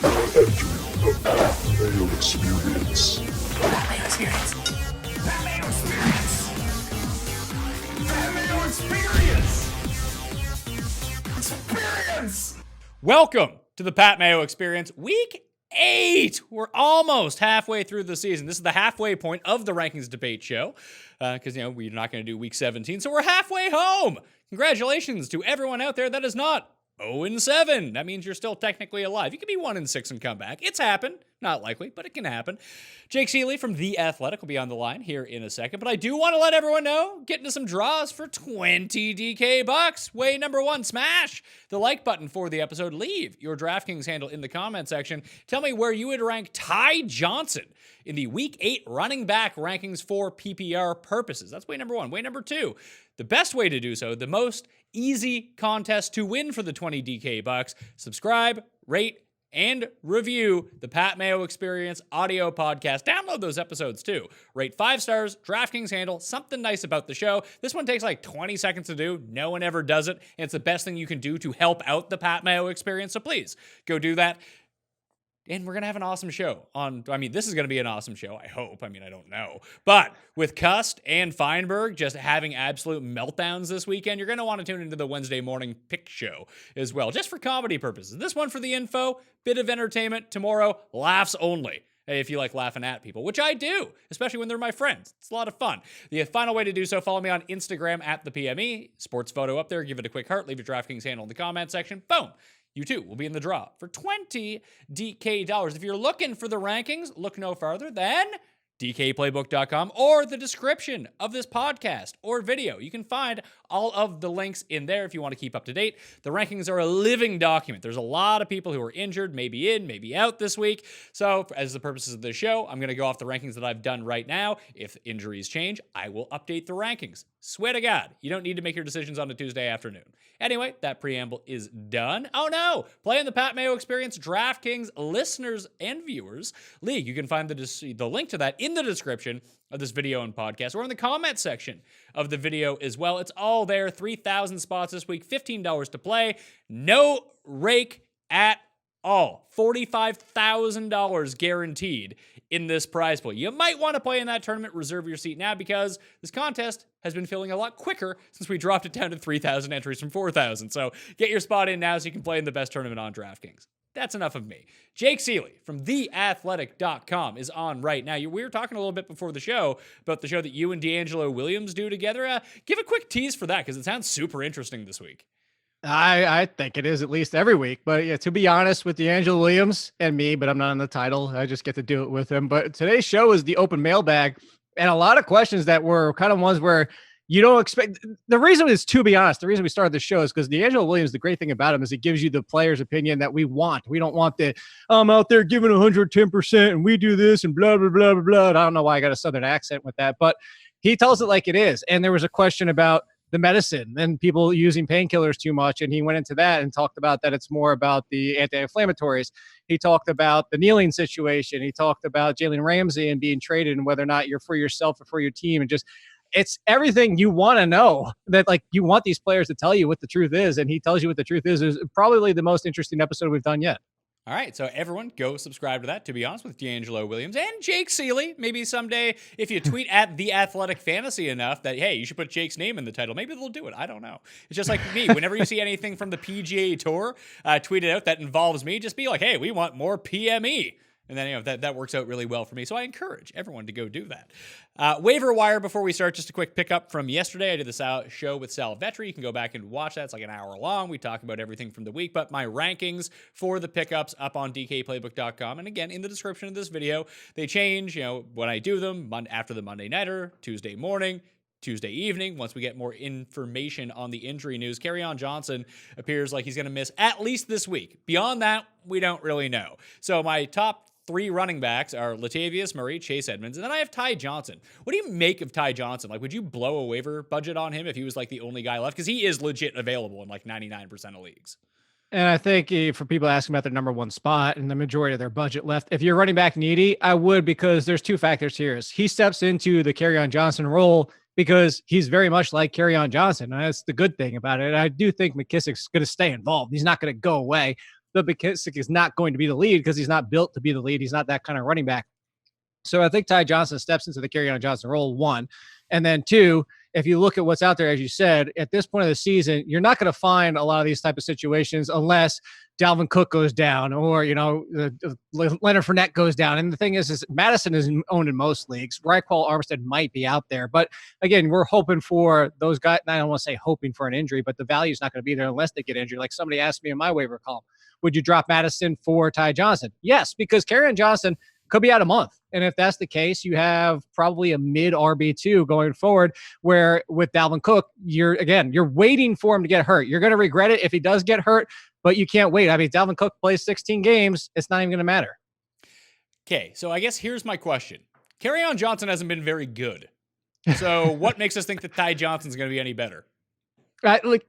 The Mayo Experience. That Mayo Experience. That Mayo Experience. That Mayo Experience. Experience. Welcome to the Pat Mayo Experience, Week 8. We're almost halfway through the season. This is the halfway point of the Rankings Debate Show because, we're not going to do Week 17, so we're halfway home. Congratulations to everyone out there that is not 0-7. That means you're still technically alive. You could be 1-6 and come back. It's happened. Not likely, but it can happen. Jake Ciely from The Athletic will be on the line here in a second, but I do want to let everyone know, get into some draws for 20 DK bucks. Way number 1, smash the like button for the episode. Leave your DraftKings handle in the comment section. Tell me where you would rank Ty Johnson in the Week 8 running back rankings for PPR purposes. That's way number 1. Way number 2, the best way to do so, the most easy contest to win for the 20 DK bucks. Subscribe, rate, and review the Pat Mayo Experience audio podcast. Download those episodes too. Rate 5 stars, DraftKings handle, something nice about the show. This one takes like 20 seconds to do. No one ever does it. And it's the best thing you can do to help out the Pat Mayo Experience. So please go do that. And we're going to have an awesome show this is going to be an awesome show, I hope. I don't know. But with Cust and Feinberg just having absolute meltdowns this weekend, you're going to want to tune into the Wednesday morning pick show as well, just for comedy purposes. This one for the info, bit of entertainment. Tomorrow, laughs only. If you like laughing at people, which I do, especially when they're my friends. It's a lot of fun. The final way to do so, follow me on Instagram at the PME. Sports photo up there. Give it a quick heart. Leave your DraftKings handle in the comment section. Boom. You too will be in the draw for 20 DK dollars. If you're looking for the rankings, look no farther than DKPlaybook.com or the description of this podcast or video. You can find all of the links in there if you want to keep up to date. The rankings are a living document. There's a lot of people who are injured, maybe in, maybe out this week. So as the purposes of this show, I'm going to go off the rankings that I've done right now. If injuries change, I will update the rankings. Swear to God, you don't need to make your decisions on a Tuesday afternoon. Anyway, that preamble is done. Oh no! Playing the Pat Mayo Experience DraftKings listeners and viewers league. You can find the link to that in the description of this video and podcast or in the comment section of the video as well. It's all there. 3,000 spots this week, $15 to play. No rake at all. $45,000 guaranteed in this prize pool. You might want to play in that tournament. Reserve your seat now because this contest has been filling a lot quicker since we dropped it down to 3,000 entries from 4,000. So get your spot in now so you can play in the best tournament on DraftKings. That's enough of me. Jake Ciely from theathletic.com is on right now. We were talking a little bit before the show about the show that you and D'Angelo Williams do together. Give a quick tease for that because it sounds super interesting this week. I think it is at least every week. But yeah, to be honest with D'Angelo Williams and me, but I'm not on the title. I just get to do it with him. But today's show is the open mailbag and a lot of questions that were kind of ones where you don't expect. The reason is, to be honest, the reason we started the show is because D'Angelo Williams, the great thing about him is it gives you the player's opinion that we want. We don't want the, I'm out there giving 110% and we do this and blah, blah, blah, blah, blah. I don't know why I got a Southern accent with that, but he tells it like it is. And there was a question about the medicine and people using painkillers too much. And he went into that and talked about that it's more about the anti-inflammatories. He talked about the kneeling situation. He talked about Jalen Ramsey and being traded and whether or not you're for yourself or for your team. And just, it's everything you want to know, that like you want these players to tell you what the truth is. And he tells you what the truth is probably the most interesting episode we've done yet. All right, so everyone go subscribe to that, to be honest, with D'Angelo Williams and Jake Ciely. Maybe someday if you tweet at The Athletic Fantasy enough that, hey, you should put Jake's name in the title, maybe they'll do it. I don't know. It's just like me. Whenever you see anything from the PGA Tour tweeted out that involves me, just be like, hey, we want more PME. And then, that works out really well for me. So I encourage everyone to go do that. Waiver Wire, before we start, just a quick pickup from yesterday. I did the show with Sal Vetri. You can go back and watch that. It's like an hour long. We talk about everything from the week, but my rankings for the pickups up on DKPlaybook.com. And again, in the description of this video, they change, when I do them after the Monday Nighter, Tuesday morning, Tuesday evening, once we get more information on the injury news. Kerryon Johnson appears like he's going to miss at least this week. Beyond that, we don't really know. So my top 3 running backs are Latavius Murray, Chase Edmonds, and then I have Ty Johnson. What do you make of Ty Johnson? Like, would you blow a waiver budget on him if he was like the only guy left? Because he is legit available in like 99% of leagues. And I think for people asking about their number 1 spot and the majority of their budget left, if you're running back needy, I would, because there's 2 factors here. He steps into the Kerryon Johnson role because he's very much like Kerryon Johnson. And that's the good thing about it. And I do think McKissick's going to stay involved. He's not going to go away. but McKissick is not going to be the lead because he's not built to be the lead. He's not that kind of running back. So I think Ty Johnson steps into the Kerryon Johnson role, one. And then two, if you look at what's out there, as you said, at this point of the season, you're not going to find a lot of these type of situations unless Dalvin Cook goes down or, Leonard Fournette goes down. And the thing is Madison is owned in most leagues. Raekwon Armstead might be out there. But again, we're hoping for those guys. I don't want to say hoping for an injury, but the value is not going to be there unless they get injured. Like somebody asked me in my waiver column, would you drop Madison for Ty Johnson? Yes, because Kerryon Johnson could be out a month. And if that's the case, you have probably a mid RB2 going forward, where with Dalvin Cook, you're waiting for him to get hurt. You're going to regret it if he does get hurt, but you can't wait. I mean, Dalvin Cook plays 16 games. It's not even going to matter. Okay, so I guess here's my question. Kerryon Johnson hasn't been very good. So what makes us think that Ty Johnson's going to be any better? Look,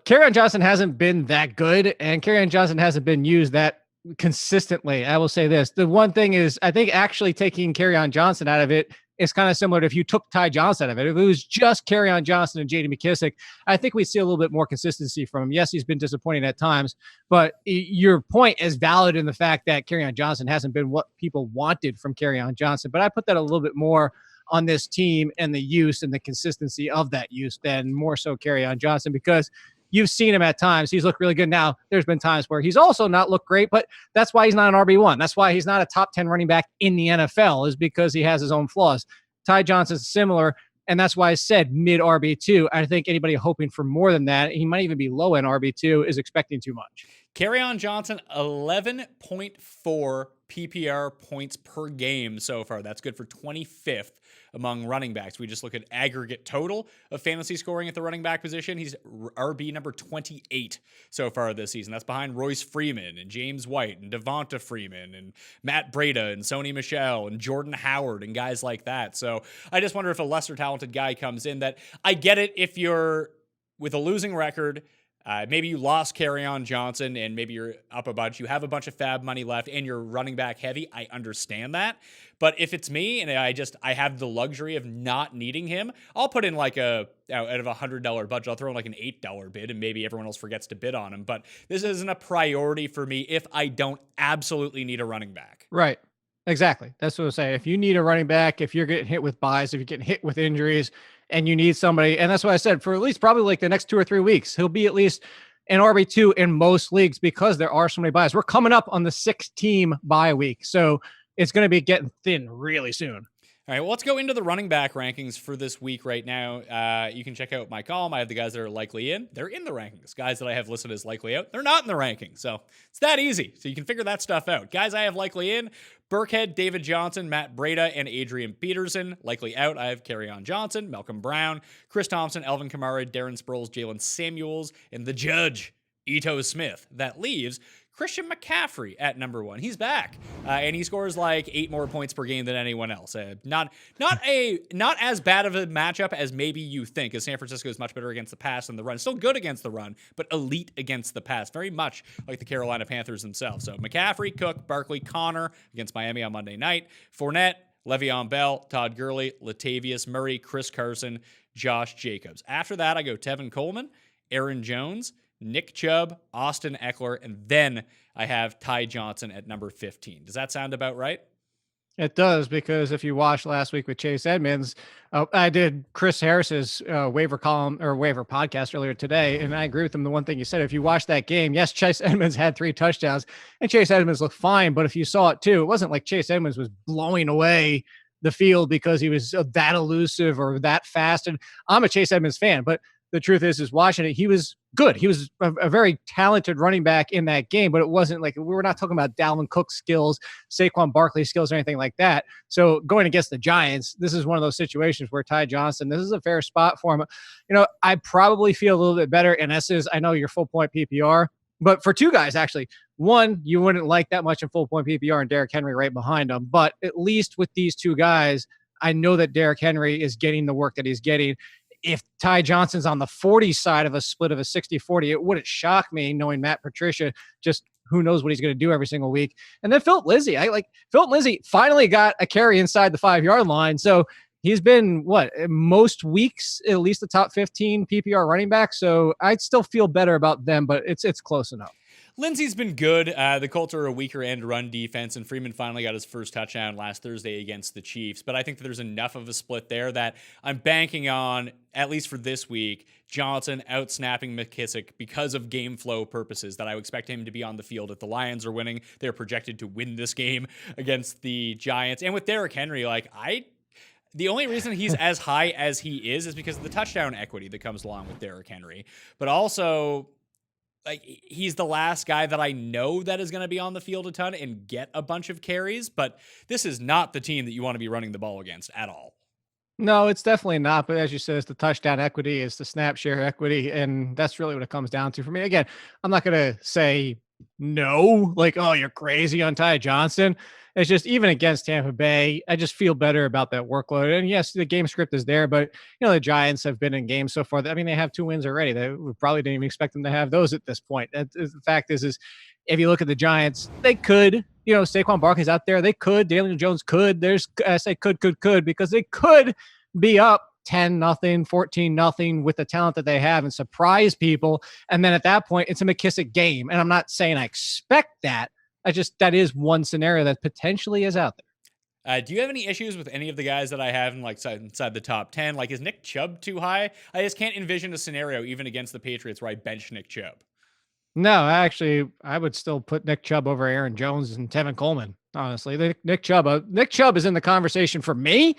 Kerryon Johnson hasn't been that good, and Kerryon Johnson hasn't been used that consistently. I will say this. The one thing is, I think actually taking Kerryon Johnson out of it is kind of similar to if you took Ty Johnson out of it. If it was just Kerryon Johnson and J.D. McKissick, I think we'd see a little bit more consistency from him. Yes, he's been disappointing at times, but your point is valid in the fact that Kerryon Johnson hasn't been what people wanted from Kerryon Johnson. But I put that a little bit more on this team and the use and the consistency of that use than more so Kerryon Johnson, because you've seen him at times. He's looked really good. Now, there's been times where he's also not looked great, but that's why he's not an RB1. That's why he's not a top 10 running back in the NFL, is because he has his own flaws. Ty Johnson's similar, and that's why I said mid RB2. I think anybody hoping for more than that, he might even be low in RB2, is expecting too much. Kerryon Johnson, 11.4 PPR points per game so far. That's good for 25th among running backs. We just look at aggregate total of fantasy scoring at the running back position. He's RB number 28 so far this season. That's behind Royce Freeman and James White and Devonta Freeman and Matt Breida and Sony Michel and Jordan Howard and guys like that. So I just wonder if a lesser talented guy comes in. That I get it if you're with a losing record. Maybe you lost Kerryon Johnson and maybe you're up a bunch. You have a bunch of fab money left and you're running back heavy. I understand that. But if it's me and I have the luxury of not needing him, I'll put in like out of $100 budget, I'll throw in like an $8 bid and maybe everyone else forgets to bid on him. But this isn't a priority for me if I don't absolutely need a running back. Right. Exactly. That's what I'm saying. If you need a running back, if you're getting hit with buys, if you're getting hit with injuries, and you need somebody, and that's what I said, for at least probably like the next 2 or 3 weeks, he'll be at least an RB2 in most leagues because there are so many buys. We're coming up on the 6-team bye week, so it's going to be getting thin really soon. All right, well, let's go into the running back rankings for this week right now. You can check out my column. I have the guys that are likely in. They're in the rankings. Guys that I have listed as likely out, they're not in the rankings. So it's that easy. So you can figure that stuff out. Guys I have likely in: Burkhead, David Johnson, Matt Breida, and Adrian Peterson. Likely out, I have Kerryon Johnson, Malcolm Brown, Chris Thompson, Alvin Kamara, Darren Sproles, Jalen Samuels, and the judge, Ito Smith. That leaves Christian McCaffrey at number 1. He's back, and he scores like 8 more points per game than anyone else. Not as bad of a matchup as maybe you think, as San Francisco is much better against the pass than the run. Still good against the run, but elite against the pass. Very much like the Carolina Panthers themselves. So McCaffrey, Cook, Barkley, Connor against Miami on Monday night. Fournette, Le'Veon Bell, Todd Gurley, Latavius Murray, Chris Carson, Josh Jacobs. After that, I go Tevin Coleman, Aaron Jones, Nick Chubb, Austin Eckler, and then I have Ty Johnson at number 15. Does that sound about right? It does, because if you watched last week with Chase Edmonds, I did Chris Harris's waiver column or waiver podcast earlier today, and I agree with him. The one thing you said, if you watched that game, yes, Chase Edmonds had 3 touchdowns, and Chase Edmonds looked fine, but if you saw it too, it wasn't like Chase Edmonds was blowing away the field because he was that elusive or that fast. And I'm a Chase Edmonds fan, but the truth is watching it, he was good. He was a very talented running back in that game, but it wasn't like, we were not talking about Dalvin Cook skills, Saquon Barkley skills, or anything like that. So going against the Giants, this is one of those situations where Ty Johnson, this is a fair spot for him. I probably feel a little bit better, and this is, I know you're full point PPR, but for 2 guys, actually, one, you wouldn't like that much in full point PPR and Derrick Henry right behind him. But at least with these 2 guys, I know that Derrick Henry is getting the work that he's getting. If Ty Johnson's on the 40 side of a split of a 60-40, it wouldn't shock me knowing Matt Patricia, just who knows what he's going to do every single week. And then Philip Lindsay. Philip Lindsay finally got a carry inside the 5-yard line. So he's been, most weeks, at least the top 15 PPR running back. So I'd still feel better about them, but it's close enough. Lindsey's been good. The Colts are a weaker end run defense, and Freeman finally got his first touchdown last Thursday against the Chiefs. But I think that there's enough of a split there that I'm banking on, at least for this week, Johnson out-snapping McKissick because of game flow purposes, that I would expect him to be on the field if the Lions are winning. They're projected to win this game against the Giants. And with Derrick Henry, the only reason he's as high as he is because of the touchdown equity that comes along with Derrick Henry. But also, he's the last guy that I know that is going to be on the field a ton and get a bunch of carries. But this is not the team that you want to be running the ball against at all. No, it's definitely not. But as you said, it's the touchdown equity, it's the snap share equity. And that's really what it comes down to for me. Again, I'm not going to say no, oh, you're crazy on Ty Johnson. It's just, even against Tampa Bay, I just feel better about that workload. And yes, the game script is there, but the Giants have been in games so far. They have 2 wins already. We probably didn't even expect them to have those at this point. The fact is if you look at the Giants, they could, Saquon Barkley's out there. They could, Daniel Jones could. I say could, because they could be up 10-0, 14-0 with the talent that they have and surprise people. And then at that point, it's a McKissick game. And I'm not saying I expect that. That is one scenario that potentially is out there. Do you have any issues with any of the guys that I have in inside the top 10? Is Nick Chubb too high? I just can't envision a scenario even against the Patriots where I bench Nick Chubb. No, actually, I would still put Nick Chubb over Aaron Jones and Tevin Coleman. Honestly, Nick Chubb is in the conversation for me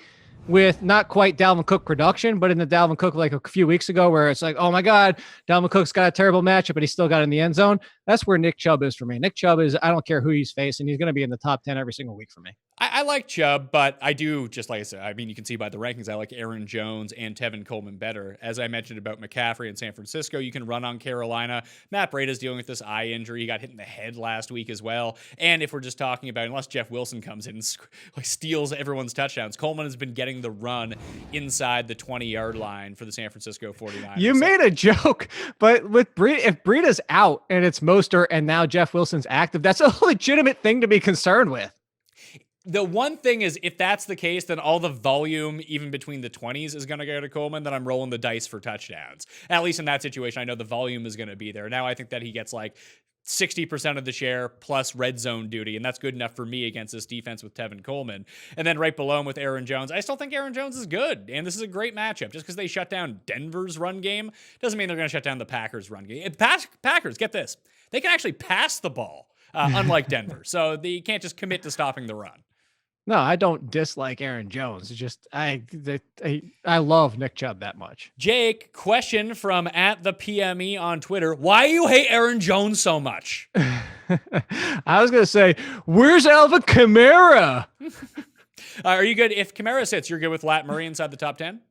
with not quite Dalvin Cook production, but in the Dalvin Cook a few weeks ago where it's oh my God, Dalvin Cook's got a terrible matchup, but he still got in the end zone. That's where Nick Chubb is for me. Nick Chubb is, I don't care who he's facing, he's going to be in the top 10 every single week for me. I like Chubb, but I do, just like I said, you can see by the rankings, I like Aaron Jones and Tevin Coleman better. As I mentioned about McCaffrey in San Francisco, you can run on Carolina. Matt Breida's dealing with this eye injury. He got hit in the head last week as well. And if we're just talking about, unless Jeff Wilson comes in and steals everyone's touchdowns, Coleman has been getting the run inside the 20-yard line for the San Francisco 49ers. You made a joke, but with if Breida's out and it's Mostert and now Jeff Wilson's active, that's a legitimate thing to be concerned with. The one thing is, if that's the case, then all the volume, even between the 20s, is going to go to Coleman. Then I'm rolling the dice for touchdowns. At least in that situation, I know the volume is going to be there. Now I think that he gets 60% of the share plus red zone duty, and that's good enough for me against this defense with Tevin Coleman. And then right below him with Aaron Jones, I still think Aaron Jones is good, and this is a great matchup. Just because they shut down Denver's run game doesn't mean they're going to shut down the Packers' run game. Packers, get this, they can actually pass the ball, unlike Denver, so they can't just commit to stopping the run. No, I don't dislike Aaron Jones. It's just I love Nick Chubb that much. Jake, question from @the_PME on Twitter: why do you hate Aaron Jones so much? I was gonna say, where's Alvin Kamara? Are you good if Kamara sits? You're good with Lat Murray inside the top 10?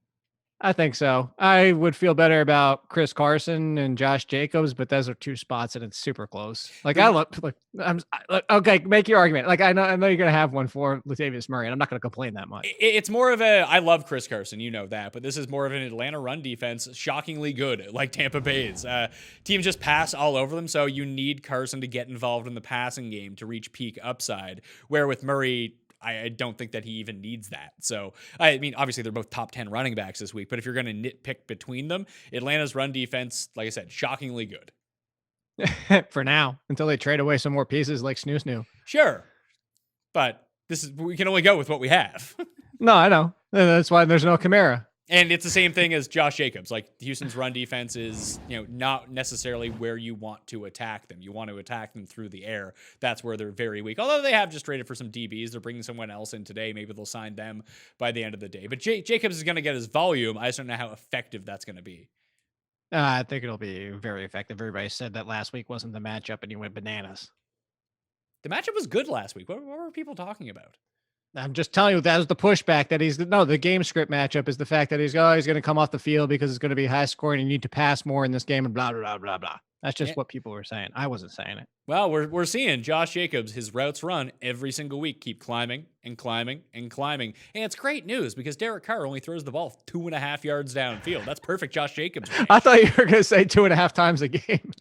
I think so. I would feel better about Chris Carson and Josh Jacobs, but those are 2 spots and it's super close. Okay, make your argument. I know you're going to have one for Latavius Murray, and I'm not going to complain that much. It's more of I love Chris Carson, you know that, but this is more of an Atlanta run defense, shockingly good, like Tampa Bay's. Teams just pass all over them, so you need Carson to get involved in the passing game to reach peak upside, where with Murray, I don't think that he even needs that. So, obviously they're both top 10 running backs this week, but if you're going to nitpick between them, Atlanta's run defense, like I said, shockingly good. For now, until they trade away some more pieces like Snoo. Sure. But we can only go with what we have. No, I know. That's why there's no Kamara. And it's the same thing as Josh Jacobs. Houston's run defense is, not necessarily where you want to attack them. You want to attack them through the air. That's where they're very weak. Although they have just traded for some DBs. They're bringing someone else in today. Maybe they'll sign them by the end of the day. But Jacobs is going to get his volume. I just don't know how effective that's going to be. I think it'll be very effective. Everybody said that last week wasn't the matchup, and you went bananas. The matchup was good last week. What were people talking about? I'm just telling you, that was the pushback that the game script matchup is the fact that he's going to come off the field because it's going to be high scoring and you need to pass more in this game and blah, blah, blah, blah. That's just what people were saying. I wasn't saying it. Well, we're seeing Josh Jacobs, his routes run every single week, keep climbing and climbing and climbing. And it's great news because Derek Carr only throws the ball 2.5 yards downfield. That's perfect Josh Jacobs range. I thought you were going to say 2.5 times a game.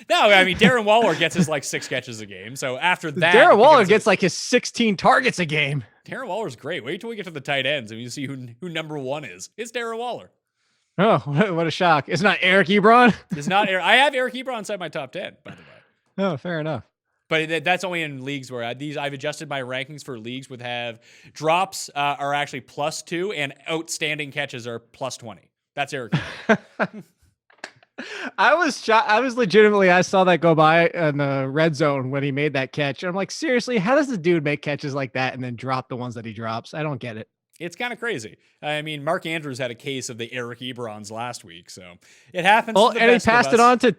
No, Darren Waller gets his 6 catches a game. So after that, Darren Waller gets his 16 targets a game. Darren Waller's great. Wait till we get to the tight ends and you see who number 1 is. It's Darren Waller. Oh, what a shock. It's not Eric Ebron? It's not Eric. I have Eric Ebron inside my top 10, by the way. Oh, fair enough. But that's only in leagues where I've adjusted my rankings for leagues with have drops are actually +2 and outstanding catches are +20. That's Eric. I was shocked. I saw that go by in the red zone when he made that catch. I'm like, seriously, how does the dude make catches like that and then drop the ones that he drops? I don't get it. It's kind of crazy. I mean, Mark Andrews had a case of the Eric Ebrons last week, so it happens. Well, and he passed it on to.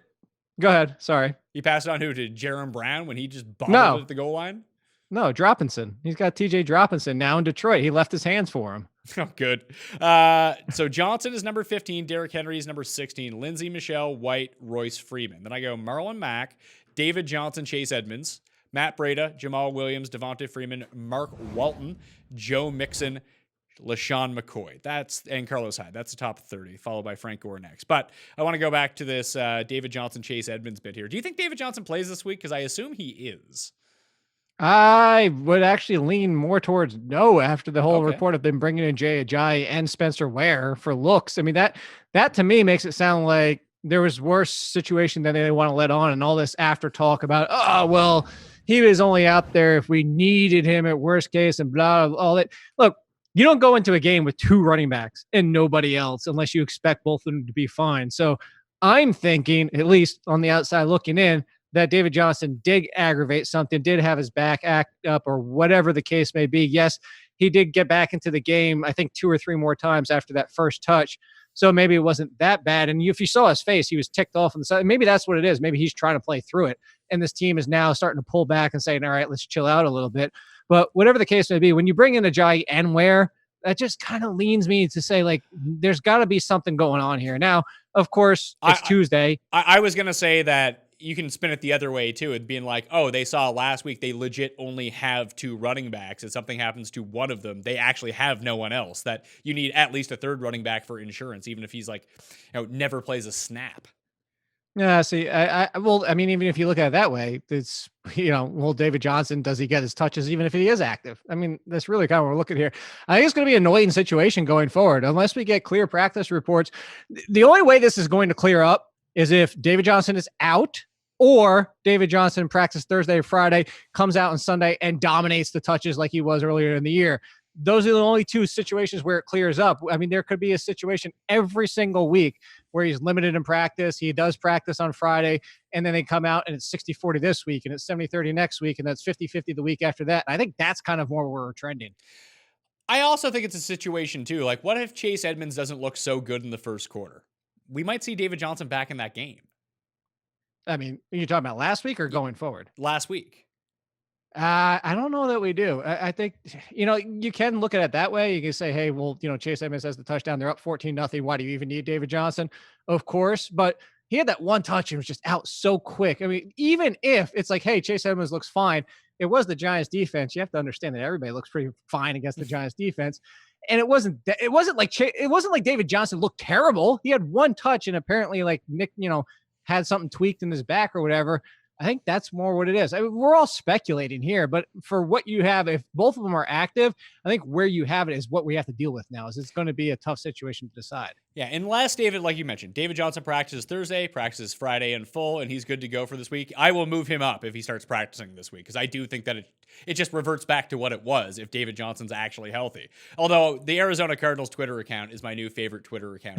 Go ahead. Sorry. He passed it on who? To Jerem Brown when he just bobbled it at the goal line? No, Droppinson. He's got TJ Droppinson now in Detroit. He left his hands for him. Oh, good. So Johnson is number 15. Derrick Henry is number 16. Lindsey, Michelle, White, Royce, Freeman. Then I go Marlon Mack, David Johnson, Chase Edmonds, Matt Breida, Jamal Williams, Devonta Freeman, Mark Walton, Joe Mixon, LaShawn McCoy. And Carlos Hyde. That's the top 30, followed by Frank Gore next. But I want to go back to this David Johnson, Chase Edmonds bit here. Do you think David Johnson plays this week? Because I assume he is. I would actually lean more towards no after the whole report of them bringing in Jay Ajayi and Spencer Ware for looks. I mean, that to me makes it sound like there was worse situation than they want to let on, and all this after talk about, oh, well, he was only out there if we needed him at worst case and blah, all that. Look, you don't go into a game with 2 running backs and nobody else unless you expect both of them to be fine. So I'm thinking, at least on the outside looking in, that David Johnson did aggravate something, did have his back act up or whatever the case may be. Yes, he did get back into the game, I think 2 or 3 more times after that first touch. So maybe it wasn't that bad. And if you saw his face, he was ticked off on the side. Maybe that's what it is. Maybe he's trying to play through it. And this team is now starting to pull back and saying, all right, let's chill out a little bit. But whatever the case may be, when you bring in Ajayi and Ware, that just kind of leans me to say, like, there's got to be something going on here. Now, of course, it's Tuesday. I was going to say that you can spin it the other way too. It being like, oh, they saw last week they legit only have 2 running backs. If something happens to one of them, they actually have no one else. That you need at least a 3rd running back for insurance, even if he's like, never plays a snap. Yeah, see, well, I mean, even if you look at it that way, it's, well, David Johnson, does he get his touches even if he is active? I mean, that's really kind of what we're looking here. I think it's going to be an annoying situation going forward unless we get clear practice reports. The only way this is going to clear up is if David Johnson is out, or David Johnson practiced Thursday or Friday, comes out on Sunday and dominates the touches like he was earlier in the year. Those are the only 2 situations where it clears up. I mean, there could be a situation every single week where he's limited in practice. He does practice on Friday, and then they come out and it's 60-40 this week, and it's 70-30 next week, and that's 50-50 the week after that. I think that's kind of more where we're trending. I also think it's a situation too. Like, what if Chase Edmonds doesn't look so good in the first quarter? We might see David Johnson back in that game. I mean, are you talking about last week or going forward? Last week. I don't know that we do. I think, you can look at it that way. You can say, hey, well, Chase Edmonds has the touchdown. They're up 14-0. Why do you even need David Johnson? Of course. But he had that one touch and was just out so quick. I mean, even if it's like, hey, Chase Edmonds looks fine, it was the Giants defense. You have to understand that everybody looks pretty fine against the Giants defense. And it wasn't like David Johnson looked terrible. He had one touch and apparently like Nick, had something tweaked in his back or whatever. I think that's more what it is. I mean, we're all speculating here, but for what you have, if both of them are active, I think where you have it is what we have to deal with now. Is it's going to be a tough situation to decide. Yeah, unless David, like you mentioned, David Johnson practices Thursday, practices Friday in full, and he's good to go for this week. I will move him up if he starts practicing this week because I do think that it just reverts back to what it was if David Johnson's actually healthy. Although the Arizona Cardinals Twitter account is my new favorite Twitter account.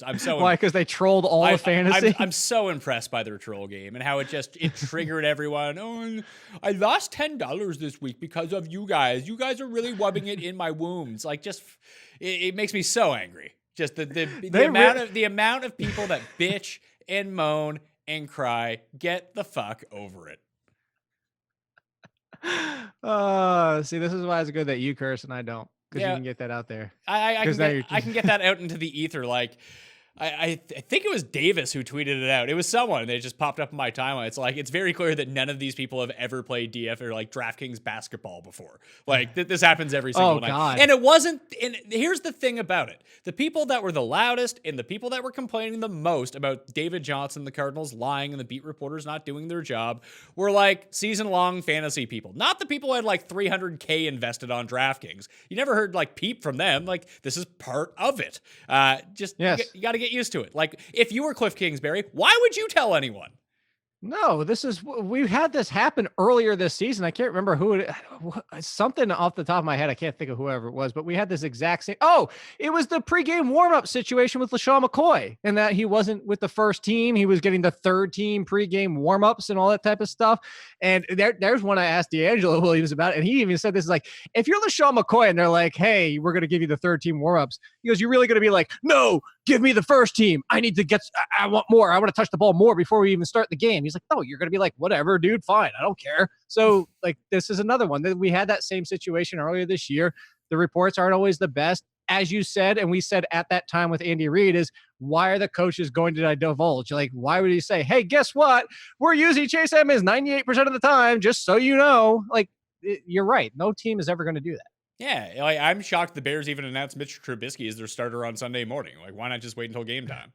I'm so why? Because they trolled all the fantasy. I'm so impressed by their troll game and how it triggered everyone. Oh, I lost $10 this week because of you guys. You guys are really rubbing it in my wounds. Like, it makes me so angry. Just the amount of people that bitch and moan and cry. Get the fuck over it. See, this is why it's good that you curse and I don't, because you can get that out there. I can get that out into the ether. Like, I think it was Davis who tweeted it out. It was someone, and it just popped up in my timeline. It's like, it's very clear that none of these people have ever played DF or like DraftKings basketball before. Like, this happens every single night. God. And it wasn't, and here's the thing about it. The people that were the loudest and the people that were complaining the most about David Johnson, the Cardinals lying, and the beat reporters not doing their job were like season-long fantasy people. Not the people who had like $300K invested on DraftKings. You never heard like peep from them. Like, this is part of it. You got to get used to it. Like, if you were Cliff Kingsbury, why would you tell anyone? No, we've had this happen earlier this season. I can't remember something off the top of my head. I can't think of whoever it was, but we had this exact same. Oh, it was the pregame warm-up situation with LaShawn McCoy, and that he wasn't with the first team. He was getting the third team pregame warm-ups and all that type of stuff. And there's one I asked D'Angelo Williams about, and he even said this is like, if you're LaShawn McCoy and they're like, hey, we're going to give you the third team warm-ups, he goes, you're really going to be like, no, give me the first team. I want more. I want to touch the ball more before we even start the game. He's like, no, you're going to be like, whatever, dude, fine. I don't care. So like, this is another one that we had that same situation earlier this year. The reports aren't always the best. As you said, and we said at that time with Andy Reid, is why are the coaches going to divulge? Like, why would he say, hey, guess what? We're using Chase Edmonds 98% of the time, just so you know. Like, you're right. No team is ever going to do that. Yeah, like, I'm shocked the Bears even announced Mitch Trubisky as their starter on Sunday morning. Like, why not just wait until game time?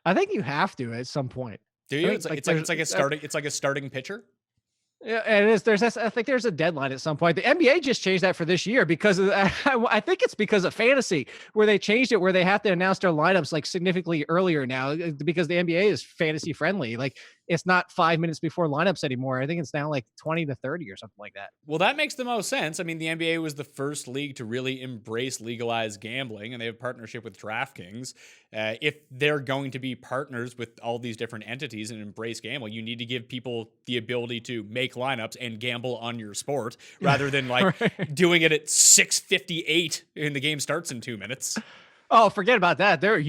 I think you have to at some point. Do you? It's like a starting pitcher. Yeah, and it is. I think there's a deadline at some point. The NBA just changed that for this year because I think it's because of fantasy, where they changed it, where they have to announce their lineups like significantly earlier now because the NBA is fantasy friendly. Like, it's not 5 minutes before lineups anymore. I think it's now like 20 to 30 or something like that. Well, that makes the most sense. I mean, the NBA was the first league to really embrace legalized gambling, and they have a partnership with DraftKings. If they're going to be partners with all these different entities and embrace gambling, you need to give people the ability to make lineups and gamble on your sport rather than like right. doing it at 6:58 and the game starts in 2 minutes. Oh, forget about that. There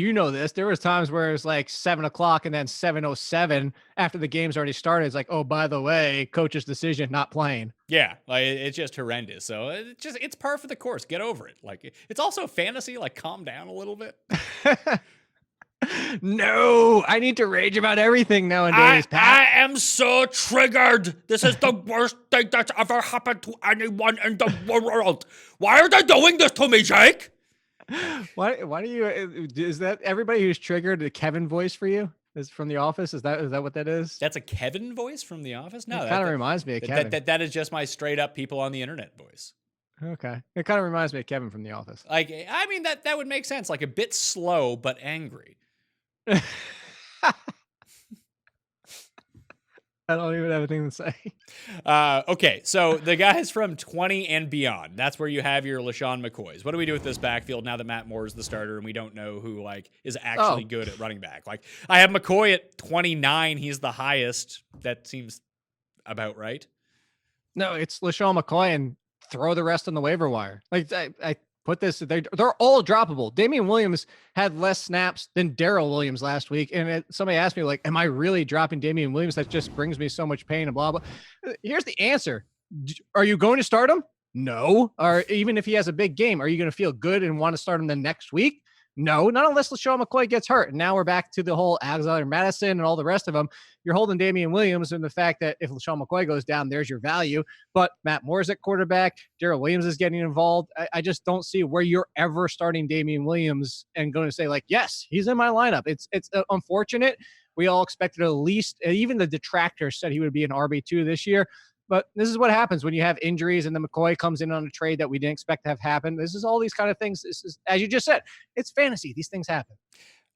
was times where it was like 7:00 and then 7:07 after the game's already started. It's like, oh, by the way, coach's decision, not playing. Yeah, like it's just horrendous. So it's par for the course. Get over it. Like, it's also fantasy. Like, calm down a little bit. No, I need to rage about everything nowadays, Pat. I am so triggered. This is the worst thing that's ever happened to anyone in the world. Why are they doing this to me, Jake? Why do you, is that everybody who's triggered a Kevin voice for you? Is from The Office? Is that what that is? That's a Kevin voice from The Office? No, it kind of reminds me of Kevin. That is just my straight up people on the internet voice. Okay. It kind of reminds me of Kevin from The Office. Like, I mean, that would make sense. Like, a bit slow, but angry. I don't even have anything to say. Okay, so the guys from 20 and beyond, that's where you have your LaShawn McCoys. What do we do with this backfield now that Matt Moore is the starter and we don't know who like is actually good at running back? Like, I have McCoy at 29. He's the highest. That seems about right. No, it's LaShawn McCoy and throw the rest on the waiver wire. Like, I put this, they're all droppable. Damian Williams had less snaps than Darrell Williams last week. And somebody asked me, like, am I really dropping Damian Williams? That just brings me so much pain and blah, blah. Here's the answer. Are you going to start him? No. Or even if he has a big game, are you going to feel good and want to start him the next week? No, not unless LaShawn McCoy gets hurt. And now we're back to the whole Alexander Madison and all the rest of them. You're holding Damian Williams and the fact that if LaShawn McCoy goes down, there's your value. But Matt Moore's at quarterback. Darrell Williams is getting involved. I just don't see where you're ever starting Damian Williams and going to say, like, yes, he's in my lineup. It's unfortunate. We all expected at least, even the detractors said he would be an RB2 this year. But this is what happens when you have injuries and then McCoy comes in on a trade that we didn't expect to have happen. This is all these kind of things. This is, as you just said, it's fantasy. These things happen.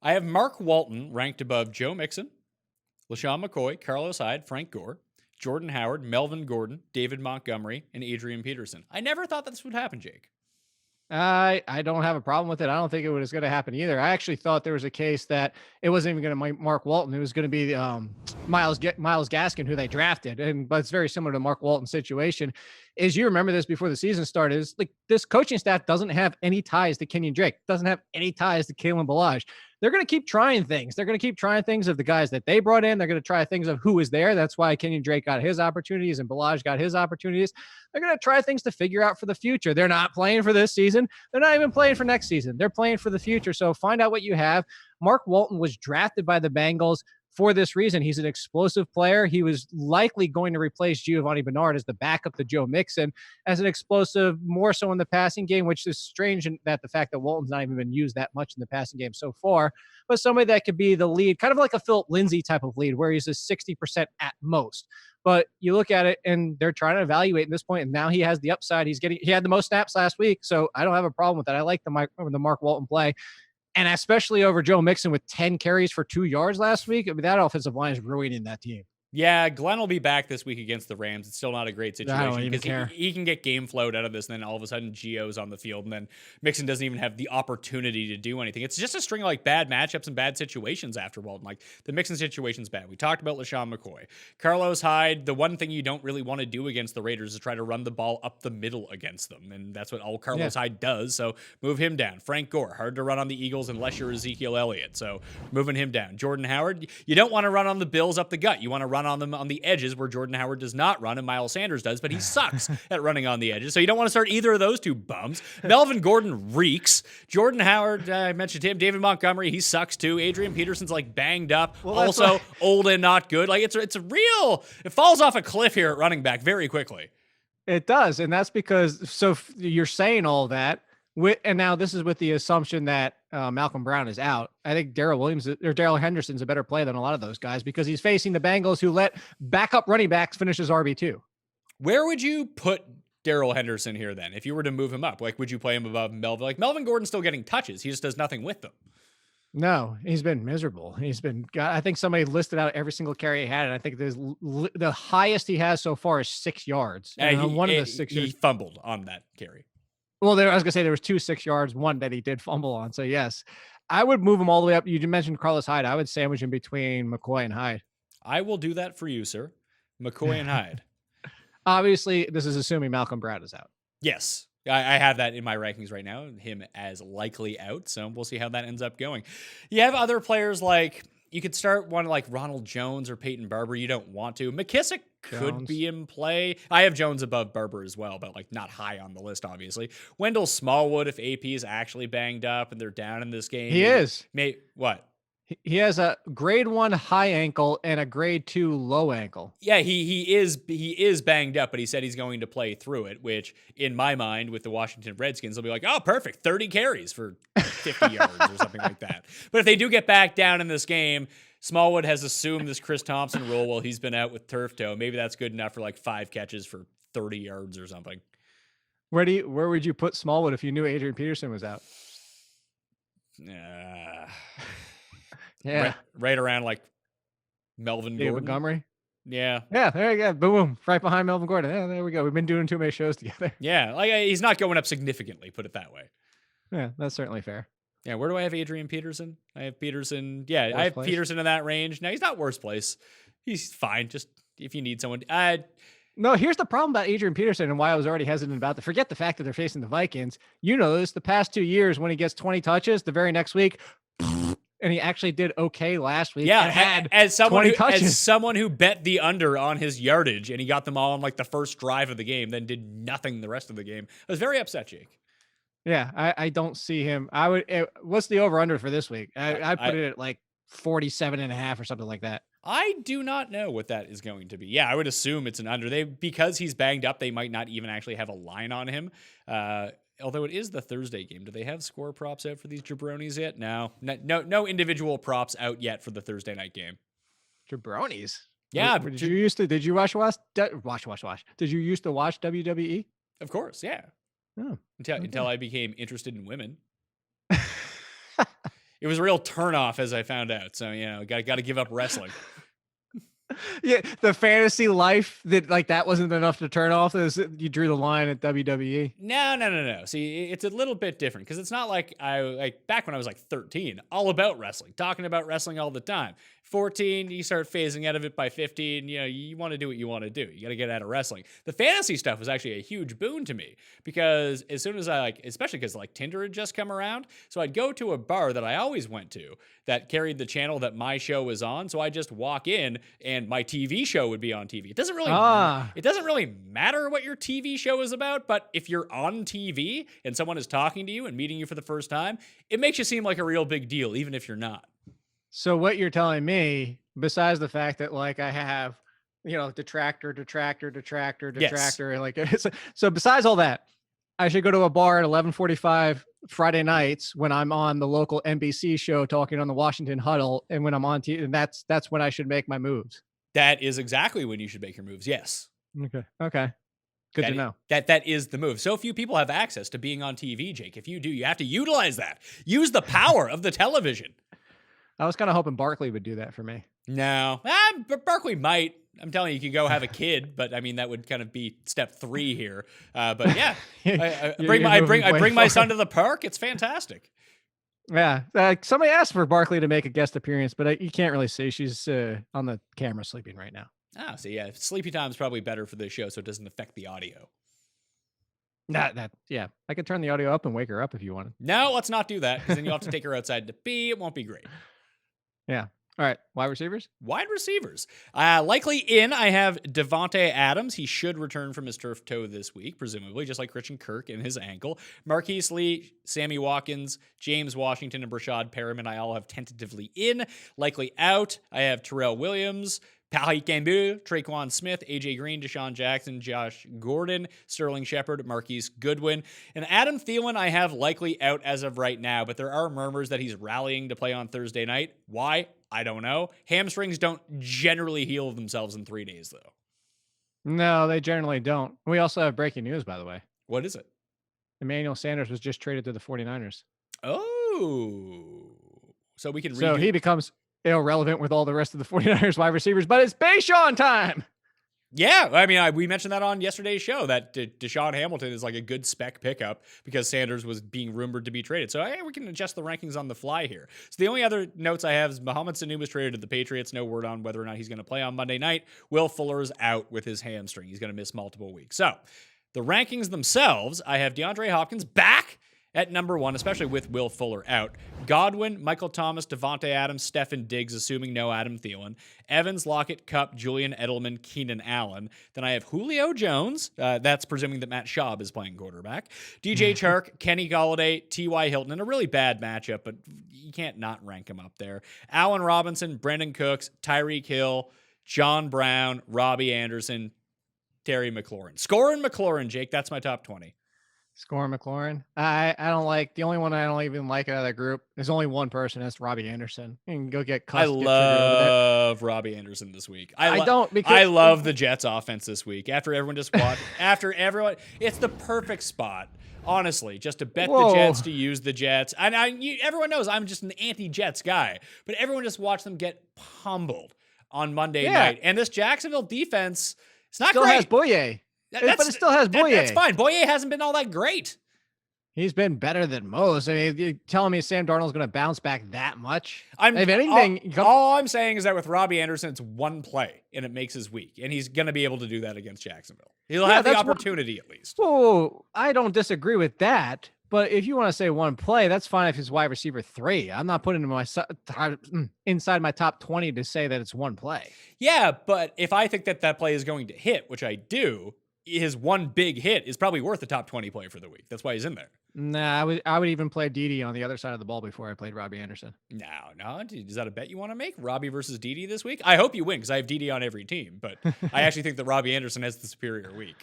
I have Mark Walton ranked above Joe Mixon, LaShawn McCoy, Carlos Hyde, Frank Gore, Jordan Howard, Melvin Gordon, David Montgomery, and Adrian Peterson. I never thought this would happen, Jake. I don't have a problem with it. I don't think it was going to happen either. I actually thought there was a case that it wasn't even going to be Mark Walton. It was going to be Myles Gaskin, who they drafted. But it's very similar to Mark Walton's situation. As you remember this before the season started, is like this coaching staff doesn't have any ties to Kenyon Drake, doesn't have any ties to Kalen Ballage. They're going to keep trying things. They're going to keep trying things of the guys that they brought in. They're going to try things of who is there. That's why Kenyon Drake got his opportunities and Ballage got his opportunities. They're going to try things to figure out for the future. They're not playing for this season. They're not even playing for next season. They're playing for the future. So find out what you have. Mark Walton was drafted by the Bengals for this reason. He's an explosive player. He was likely going to replace Giovanni Bernard as the backup to Joe Mixon as an explosive, more so in the passing game, which is strange in that the fact that Walton's not even been used that much in the passing game so far, but somebody that could be the lead, kind of like a Philip Lindsay type of lead where he's a 60% at most. But you look at it and they're trying to evaluate at this point, and now he has the upside. He had the most snaps last week, so I don't have a problem with that. I like the Mark Walton play. And especially over Joe Mixon with 10 carries for 2 yards last week. I mean, that offensive line is ruining that team. Yeah, Glenn will be back this week against the Rams. It's still not a great I don't situation even because care. he can get game flowed out of this, and then all of a sudden Gio's on the field, and then Mixon doesn't even have the opportunity to do anything. It's just a string of like bad matchups and bad situations after Walton. Like the Mixon situation's bad. We talked about LaShawn McCoy. Carlos Hyde, the one thing you don't really want to do against the Raiders is try to run the ball up the middle against them, and that's what all Carlos Hyde does, so move him down. Frank Gore, hard to run on the Eagles unless you're Ezekiel Elliott, so moving him down. Jordan Howard, you don't want to run on the Bills up the gut. You want to run on them on the edges where Jordan Howard does not run and Miles Sanders does, but he sucks at running on the edges. So you don't want to start either of those two bums. Melvin Gordon reeks. Jordan Howard, I mentioned him. David Montgomery, he sucks too. Adrian Peterson's like banged up, also old and not good. Like it's a real, it falls off a cliff here at running back very quickly. It does. And that's because, you're saying all that. And now this is with the assumption that Malcolm Brown is out. I think Darrell Henderson's a better play than a lot of those guys because he's facing the Bengals who let backup running backs finish as RB2. Where would you put Darrell Henderson here then? If you were to move him up, like would you play him above Melvin? Like Melvin Gordon's still getting touches. He just does nothing with them. No, he's been miserable. I think somebody listed out every single carry he had, and I think the highest he has so far is 6 yards. He fumbled on that carry. Well, I was going to say there was 2 6 yards, one that he did fumble on. So, yes, I would move him all the way up. You mentioned Carlos Hyde. I would sandwich him between McCoy and Hyde. I will do that for you, sir. McCoy and Hyde. Obviously, this is assuming Malcolm Brown is out. Yes. I have that in my rankings right now, him as likely out. So we'll see how that ends up going. You have other players like, you could start one like Ronald Jones or Peyton Barber. You don't want to. McKissick could be in play. I have Jones above Barber as well, but like not high on the list, obviously. Wendell Smallwood, if AP is actually banged up and they're down in this game. He is. What? He has a grade 1 high ankle and a grade 2 low ankle. Yeah, he is banged up, but he said he's going to play through it, which in my mind with the Washington Redskins, they'll be like, oh, perfect, 30 carries for 50 yards or something like that. But if they do get back down in this game, Smallwood has assumed this Chris Thompson role while he's been out with turf toe. Maybe that's good enough for like 5 catches for 30 yards or something. Where would you put Smallwood if you knew Adrian Peterson was out? Yeah. Right around like Melvin Gordon. Montgomery. Yeah. Yeah, there you go. Boom. Right behind Melvin Gordon. Yeah, there we go. We've been doing too many shows together. Yeah. Like he's not going up significantly, put it that way. Yeah, that's certainly fair. Yeah. Where do I have Adrian Peterson? I have Peterson. Yeah, worst I have place. Peterson in that range. No, he's not worst place. He's fine. Just if you need someone. No, here's the problem about Adrian Peterson and why I was already hesitant about forget the fact that they're facing the Vikings. You know this, the past 2 years when he gets 20 touches, the very next week, and he actually did okay last week. Yeah, and had as someone 20 touches. as someone who bet the under on his yardage and he got them all on like the first drive of the game, then did nothing the rest of the game. I was very upset, Jake. Yeah, I don't see him. What's the over under for this week? I put it at like 47.5 or something like that. I do not know what that is going to be. Yeah, I would assume it's an under. Because he's banged up, they might not even actually have a line on him. Although it is the Thursday game. Do they have score props out for these jabronis yet? No individual props out yet for the Thursday night game. Jabronis? Yeah. Did you used to watch? Did you used to watch WWE? Of course, yeah. Oh, until I became interested in women. It was a real turnoff as I found out. So, got to give up wrestling. Yeah, the fantasy life that wasn't enough to turn off. You drew the line at WWE. No. See, it's a little bit different because it's not like back when I was like 13, all about wrestling, talking about wrestling all the time. 14, you start phasing out of it by 15. You want to do what you want to do. You got to get out of wrestling. The fantasy stuff was actually a huge boon to me because as soon as especially because Tinder had just come around, so I'd go to a bar that I always went to that carried the channel that my show was on. So I just walk in and my TV show would be on TV. It doesn't really matter what your TV show is about, but if you're on TV and someone is talking to you and meeting you for the first time, it makes you seem like a real big deal, even if you're not. So what you're telling me, besides the fact that I have, detractor, Yes. so besides all that, I should go to a bar at 11:45 Friday nights when I'm on the local NBC show talking on the Washington Huddle, and when I'm on TV, and that's when I should make my moves. That is exactly when you should make your moves. Yes. Okay. Good to know. That is the move. So few people have access to being on TV, Jake. If you do, you have to utilize that. Use the power of the television. I was kind of hoping Barkley would do that for me. No, but Barkley might. I'm telling you, you could go have a kid, but I mean that would kind of be step 3 here. But yeah, I bring my son to the park. It's fantastic. Yeah, somebody asked for Barkley to make a guest appearance, but you can't really see. She's on the camera sleeping right now. Ah, so yeah, sleepy time is probably better for this show, so it doesn't affect the audio. Yeah, I could turn the audio up and wake her up if you wanted. No, let's not do that, because then you'll have to take her outside to pee. It won't be great. Yeah. All right, wide receivers? Wide receivers. Likely in, I have Devontae Adams. He should return from his turf toe this week, presumably, just like Christian Kirk in his ankle. Marquise Lee, Sammy Watkins, James Washington, and Brashad Perriman, I all have tentatively in. Likely out, I have Terrell Williams, Paris Campbell, Traquan Smith, AJ Green, Deshaun Jackson, Josh Gordon, Sterling Shepard, Marquise Goodwin. And Adam Thielen I have likely out as of right now, but there are murmurs that he's rallying to play on Thursday night. Why? I don't know. Hamstrings don't generally heal themselves in 3 days, though. No, they generally don't. We also have breaking news, by the way. What is it? Emmanuel Sanders was just traded to the 49ers. Oh. So we can So he becomes irrelevant with all the rest of the 49ers wide receivers, but it's Bayshawn time. Yeah, I mean, we mentioned that on yesterday's show that Deshaun Hamilton is like a good spec pickup because Sanders was being rumored to be traded. So we can adjust the rankings on the fly here. So the only other notes I have is Mohamed Sanu was traded to the Patriots. No word on whether or not he's going to play on Monday night. Will Fuller is out with his hamstring. He's going to miss multiple weeks. So the rankings themselves, I have DeAndre Hopkins back at number 1, especially with Will Fuller out. Godwin, Michael Thomas, Devontae Adams, Stefan Diggs, assuming no Adam Thielen. Evans, Lockett, Kupp, Julian Edelman, Keenan Allen. Then I have Julio Jones. That's presuming that Matt Schaub is playing quarterback. DJ Chark, Kenny Golladay, T.Y. Hilton in a really bad matchup, but you can't not rank him up there. Allen Robinson, Brendan Cooks, Tyreek Hill, John Brown, Robbie Anderson, Terry McLaurin. Scoring McLaurin, Jake. That's my top 20. Score McLaurin. I don't like, the only one I don't even like out of that group. There's only one person. That's Robbie Anderson. You can go get cussed. I love Robbie Anderson this week. I love the Jets offense this week. After everyone, it's the perfect spot. Honestly, just to bet the Jets, to use the Jets. And everyone knows I'm just an anti-Jets guy, but everyone just watched them get pummeled on Monday night. And this Jacksonville defense, it's not still great. Has Boye. But it still has Boye. That's fine. Boye hasn't been all that great. He's been better than most. I mean, you're telling me Sam Darnold's going to bounce back that much? If anything, all I'm saying is that with Robbie Anderson, it's one play, and it makes his week. And he's going to be able to do that against Jacksonville. He'll have the opportunity at least. Whoa, I don't disagree with that. But if you want to say one play, that's fine if he's wide receiver 3. I'm not putting him inside my top 20 to say that it's one play. Yeah, but if I think that play is going to hit, which I do, his one big hit is probably worth the top 20 play for the week. That's why he's in there. Nah, I would even play Dede on the other side of the ball before I played Robbie Anderson. No. Is that a bet you want to make? Robbie versus Dede this week? I hope you win because I have Dede on every team, but I actually think that Robbie Anderson has the superior week.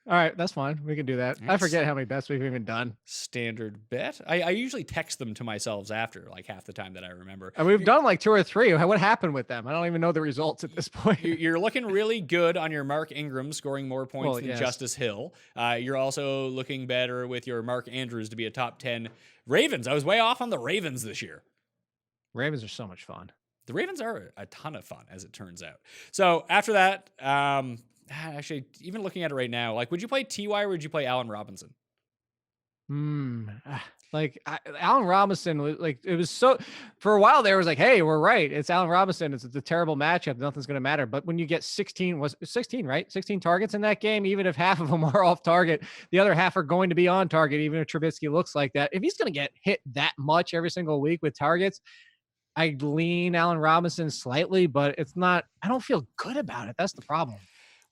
All right, that's fine. We can do that. I forget how many bets we've even done. Standard bet. I usually text them to myself after, like half the time that I remember. And we've done like 2 or 3. What happened with them? I don't even know the results at this point. You're looking really good on your Mark Ingram scoring more points than Justice Hill. You're also looking better with your Mark Andrews to be a top 10. Ravens. I was way off on the Ravens this year. Ravens are so much fun. The Ravens are a ton of fun, as it turns out. So after that, actually, even looking at it right now, like, would you play T.Y. or would you play Allen Robinson? Allen Robinson, like, it was so, for a while there was like, hey, we're right. It's Allen Robinson. It's a terrible matchup. Nothing's going to matter. But when you get 16 targets in that game, even if half of them are off target, the other half are going to be on target, even if Trubisky looks like that. If he's going to get hit that much every single week with targets, I lean Allen Robinson slightly, but it's not, I don't feel good about it. That's the problem.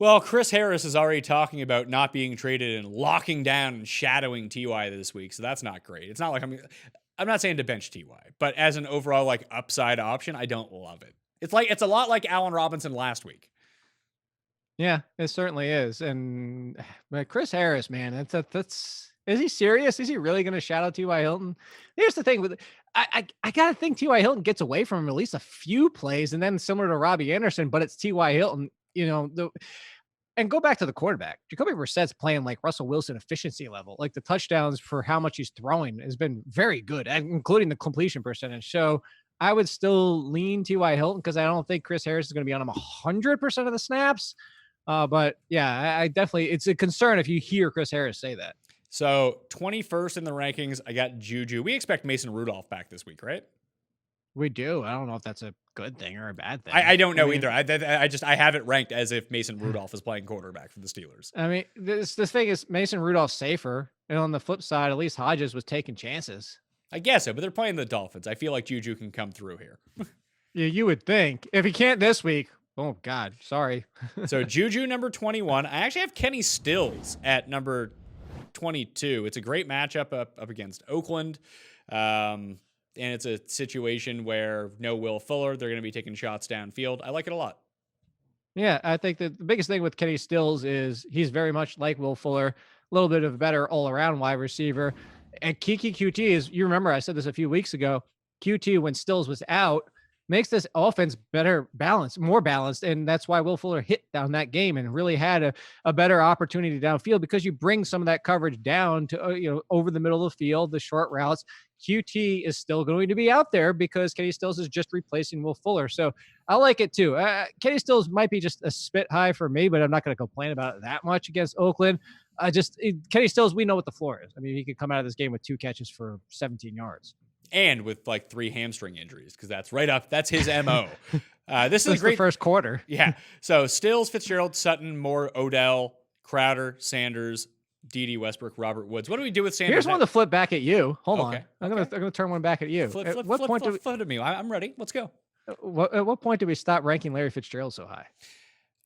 Well, Chris Harris is already talking about not being traded and locking down and shadowing T.Y. this week, so that's not great. It's not like I'm not saying to bench T.Y., but as an overall like upside option, I don't love it. It's a lot like Allen Robinson last week. Yeah, it certainly is. But Chris Harris, man, that's is he serious? Is he really going to shadow T.Y. Hilton? Here's the thing with I gotta think T.Y. Hilton gets away from him at least a few plays, and then similar to Robbie Anderson, but it's T.Y. Hilton. And go back to the quarterback. Jacoby Brissett's playing like Russell Wilson efficiency level. Like the touchdowns for how much he's throwing has been very good, including the completion percentage. So I would still lean T.Y. Hilton because I don't think Chris Harris is going to be on him 100% of the snaps. But yeah, I definitely, it's a concern if you hear Chris Harris say that. So 21st in the rankings, I got Juju. We expect Mason Rudolph back this week, right? We do. I don't know if that's a good thing or a bad thing. I don't know either. I have it ranked as if Mason Rudolph is playing quarterback for the Steelers. I mean, the thing is Mason Rudolph's safer. And on the flip side, at least Hodges was taking chances. I guess so, but they're playing the Dolphins. I feel like Juju can come through here. Yeah, you would think. If he can't this week, oh, God, sorry. So Juju, number 21. I actually have Kenny Stills at number 22. It's a great matchup up against Oakland. And it's a situation where no Will Fuller. They're going to be taking shots downfield. I like it a lot. Yeah, I think that the biggest thing with Kenny Stills is he's very much like Will Fuller, a little bit of a better all-around wide receiver. And Kiki QT is, you remember I said this a few weeks ago, QT when Stills was out, makes this offense better balanced, more balanced. And that's why Will Fuller hit down that game and really had a better opportunity downfield because you bring some of that coverage down to, over the middle of the field, the short routes. QT is still going to be out there because Kenny Stills is just replacing Will Fuller. So I like it too. Kenny Stills might be just a spit high for me, but I'm not going to complain about it that much against Oakland. Kenny Stills, we know what the floor is. I mean, he could come out of this game with 2 catches for 17 yards. And with like 3 hamstring injuries, because that's right up. That's his MO. This is a great the first quarter. Yeah. So Stills, Fitzgerald, Sutton, Moore, Odell, Crowder, Sanders, D.D. Westbrook, Robert Woods. What do we do with Sanders? Here's one to flip back at you. Hold Okay. on. I'm gonna turn one back at you. Flip At what point to me. I'm ready. Let's go. at what point do we stop ranking Larry Fitzgerald so high?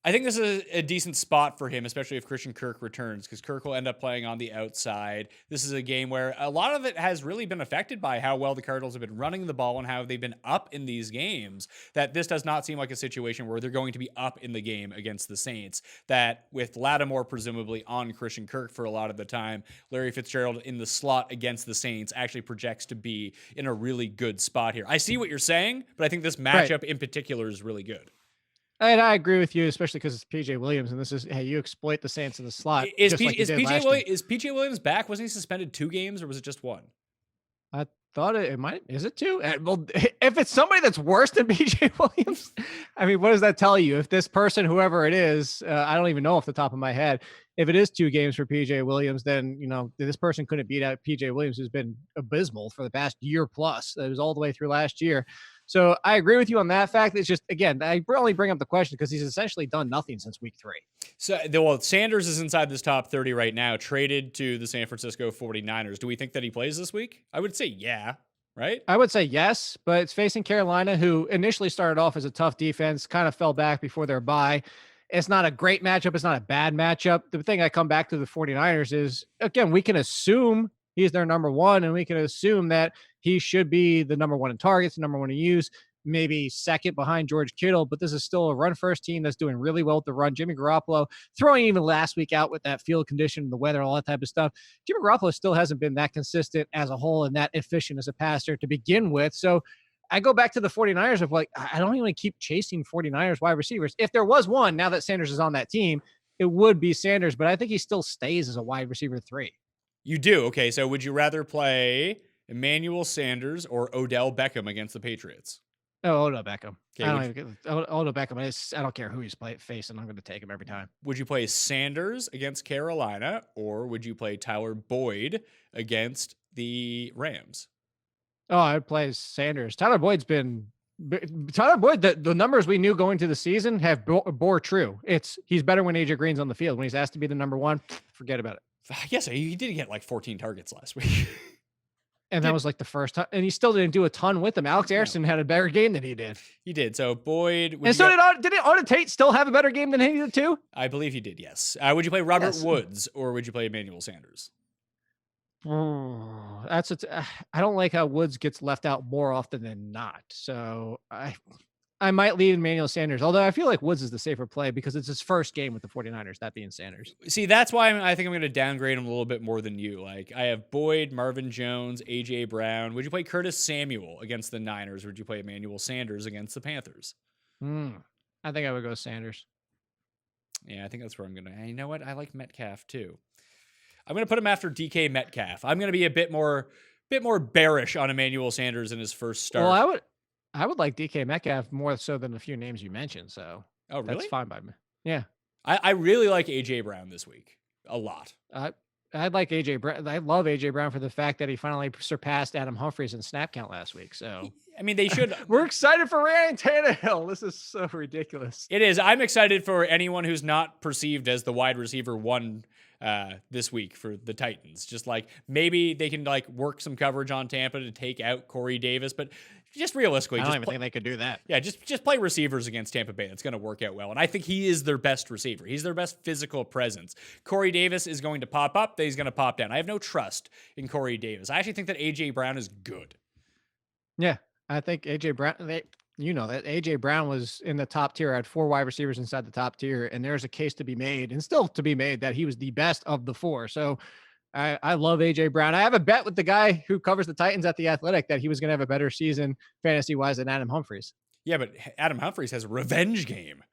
I think this is a decent spot for him, especially if Christian Kirk returns, because Kirk will end up playing on the outside. This is a game where a lot of it has really been affected by how well the Cardinals have been running the ball and how they've been up in these games, that this does not seem like a situation where they're going to be up in the game against the Saints, that with Lattimore presumably on Christian Kirk for a lot of the time, Larry Fitzgerald in the slot against the Saints actually projects to be in a really good spot here. I see what you're saying, but I think this matchup in particular is really good. And I agree with you, especially because it's PJ Williams, and this is hey, you exploit the Saints in the slot. Is PJ Williams back? Wasn't he suspended 2 games, or was it just 1? I thought it might. Is it 2? Well, if it's somebody that's worse than PJ Williams, I mean, what does that tell you? If this person, whoever it is, I don't even know off the top of my head. If it is 2 games for PJ Williams, then this person couldn't beat out PJ Williams, who's been abysmal for the past year plus. It was all the way through last year. So I agree with you on that fact. It's just, again, I only bring up the question because he's essentially done nothing since week 3. So, well, Sanders is inside this top 30 right now, traded to the San Francisco 49ers. Do we think that he plays this week? I would say yeah, right? I would say yes, but it's facing Carolina, who initially started off as a tough defense, kind of fell back before their bye. It's not a great matchup. It's not a bad matchup. The thing I come back to the 49ers is, again, we can assume he's their number 1, and we can assume that he should be the number 1 in targets, the number 1 in use, maybe second behind George Kittle, but this is still a run-first team that's doing really well with the run. Jimmy Garoppolo throwing even last week out with that field condition, the weather, all that type of stuff. Jimmy Garoppolo still hasn't been that consistent as a whole and that efficient as a passer to begin with. So I go back to the 49ers of like, I don't even keep chasing 49ers wide receivers. If there was one, now that Sanders is on that team, it would be Sanders, but I think he still stays as a wide receiver 3. You do? Okay, so would you rather play Emmanuel Sanders or Odell Beckham against the Patriots? Oh, Odell Beckham. Okay, Odell Beckham. I don't care who he's facing. I'm going to take him every time. Would you play Sanders against Carolina, or would you play Tyler Boyd against the Rams? Oh, I'd play Sanders. Tyler Boyd, the numbers we knew going to the season have bore true. He's better when AJ Green's on the field. When he's asked to be the number 1, forget about it. I guess he did get like 14 targets last week. And that was like the first time. And he still didn't do a ton with them. Alex Harrison had a better game than he did. He did. So Boyd. And so did Auden Tate still have a better game than he did too? I believe he did, yes. Would you play Robert Woods or would you play Emmanuel Sanders? I don't like how Woods gets left out more often than not. So I might leave Emmanuel Sanders, although I feel like Woods is the safer play because it's his first game with the 49ers, that being Sanders. See, that's why I think I'm going to downgrade him a little bit more than you. Like, I have Boyd, Marvin Jones, A.J. Brown. Would you play Curtis Samuel against the Niners, or would you play Emmanuel Sanders against the Panthers? I think I would go Sanders. Yeah, I think that's where I'm going to. You know what? I like Metcalf, too. I'm going to put him after DK Metcalf. I'm going to be a bit more bearish on Emmanuel Sanders in his first start. Well, I would like DK Metcalf more so than a few names you mentioned. So Oh, really? that's fine by me. Yeah. I really like AJ Brown this week a lot. I'd like AJ Brown. I love AJ Brown for the fact that he finally surpassed Adam Humphries in snap count last week. So I mean, they should. we're excited for Ryan Tannehill. This is so ridiculous. It is. I'm excited for anyone who's not perceived as the wide receiver one this week for the Titans. Just like maybe they can like work some coverage on Tampa to take out Corey Davis, but just realistically, I don't even think they could do that. Yeah, just play receivers against Tampa Bay. That's going to work out well. And I think he is their best receiver. He's their best physical presence. Corey Davis is going to pop up. Then he's going to pop down. I have no trust in Corey Davis. I actually think that AJ Brown is good. Yeah, I think AJ Brown. That AJ Brown was in the top tier. I had 4 wide receivers inside the top tier, and there's a case to be made, and still to be made, that he was the best of the 4. So I love AJ Brown. I have a bet with the guy who covers the Titans at The Athletic that he was going to have a better season fantasy wise than Adam Humphries. Yeah, but Adam Humphries has a revenge game.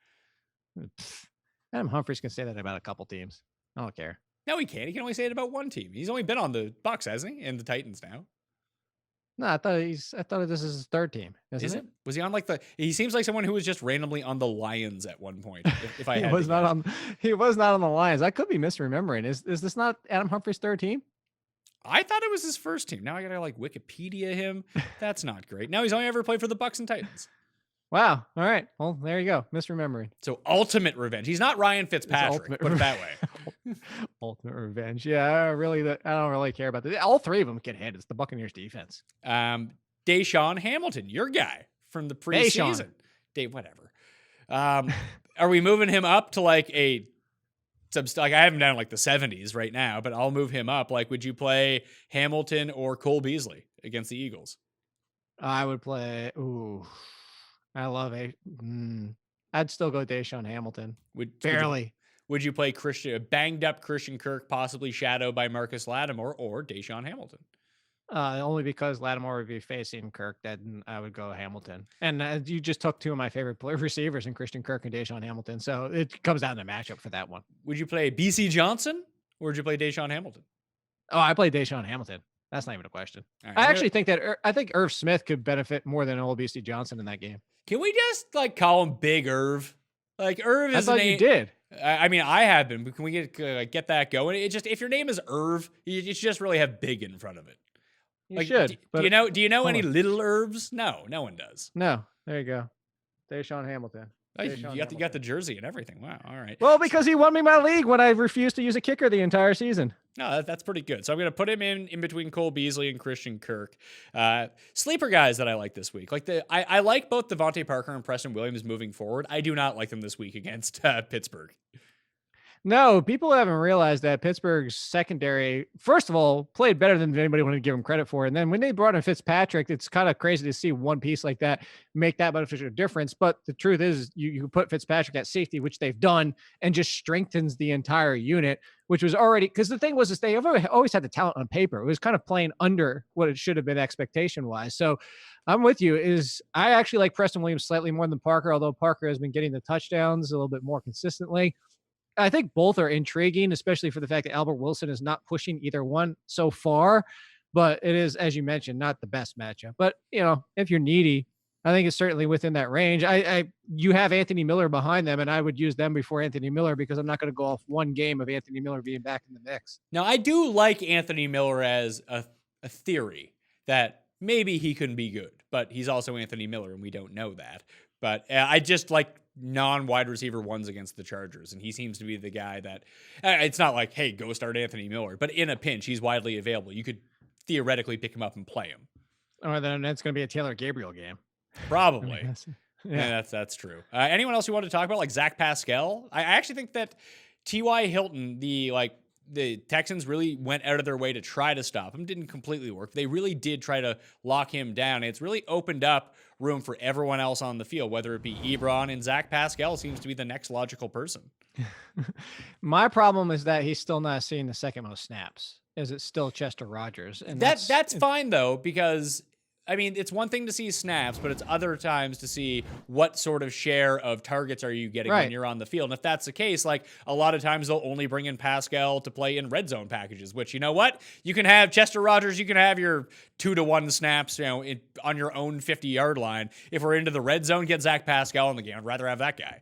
Adam Humphries can say that about a couple teams. I don't care. No, he can't. He can only say it about one team. He's only been on the Bucs, hasn't he? And the Titans now. No, I thought this is his 3rd team. Is it? Was he on like he seems like someone who was just randomly on the Lions at one point. If I he had was not on the Lions. I could be misremembering. Is this not Adam Humphries' 3rd team? I thought it was his 1st team. Now I gotta like Wikipedia him. That's not great. Now he's only ever played for the Bucs and Titans. Wow. All right. Well, there you go. Misremembering. So ultimate revenge. He's not Ryan Fitzpatrick. Put it that way. Ultimate revenge. Yeah, I don't really care about that. All 3 of them get hit. It's the Buccaneers defense. Deshaun Hamilton, your guy from the preseason. Whatever. Are we moving him up to like I have him down like the 70s right now, but I'll move him up. Like, would you play Hamilton or Cole Beasley against the Eagles? I would play. Ooh, I love it. I'd still go Deshaun Hamilton. Would you play banged up Christian Kirk, possibly shadowed by Marcus Lattimore, or Deshaun Hamilton? Only because Lattimore would be facing Kirk, then I would go Hamilton. And you just took 2 of my favorite receivers in Christian Kirk and Deshaun Hamilton. So it comes down to matchup for that one. Would you play BC Johnson or would you play Deshaun Hamilton? Oh, I play Deshaun Hamilton. That's not even a question. Right, I actually think that I think Irv Smith could benefit more than old BC Johnson in that game. Can we just like call him Big Irv? Like Irv is. I thought you did. I mean, I have been, but can we get that going? It just, if your name is Irv, you should just really have big in front of it. You should. Do you know any little Irvs? No one does. No. There you go. Deshaun Hamilton. You got the jersey and everything. Wow. All right. Well, because he won me my league when I refused to use a kicker the entire season. No, that's pretty good. So I'm going to put him in between Cole Beasley and Christian Kirk. Sleeper guys that I like this week. I like both Devontae Parker and Preston Williams moving forward. I do not like them this week against Pittsburgh. No, people haven't realized that Pittsburgh's secondary, first of all, played better than anybody wanted to give him credit for. And then when they brought in Fitzpatrick, it's kind of crazy to see one piece like that make that beneficial difference. But the truth is you put Fitzpatrick at safety, which they've done, and just strengthens the entire unit, which was already, because the thing was, is they always had the talent on paper. It was kind of playing under what it should have been expectation wise. So I'm with you. I actually like Preston Williams slightly more than Parker, although Parker has been getting the touchdowns a little bit more consistently. I think both are intriguing, especially for the fact that Albert Wilson is not pushing either one so far, but it is, as you mentioned, not the best matchup. But, if you're needy, I think it's certainly within that range. You have Anthony Miller behind them, and I would use them before Anthony Miller because I'm not going to go off one game of Anthony Miller being back in the mix. Now, I do like Anthony Miller as a theory that maybe he couldn't be good, but he's also Anthony Miller, and we don't know that. But I just like non-wide receiver ones against the Chargers, and he seems to be the guy that it's not like, hey, go start Anthony Miller, but in a pinch, he's widely available. You could theoretically pick him up and play him. Or then it's going to be a Taylor Gabriel game. Probably. Yeah, that's true. Anyone else you want to talk about, like Zach Pascal? I actually think that T.Y. Hilton, the Texans really went out of their way to try to stop him. Didn't completely work. They really did try to lock him down. It's really opened up room for everyone else on the field, whether it be Ebron, and Zach Pascal seems to be the next logical person. My problem is that he's still not seeing the second most snaps. Is it still Chester Rogers? And that's fine though, because I mean, it's one thing to see snaps, but it's other times to see what sort of share of targets are you getting when you're on the field. And if that's the case, like a lot of times they'll only bring in Pascal to play in red zone packages, which, you know what? You can have Chester Rogers, you can have your 2-to-1 snaps, on your own 50-yard line. If we're into the red zone, get Zach Pascal in the game. I'd rather have that guy.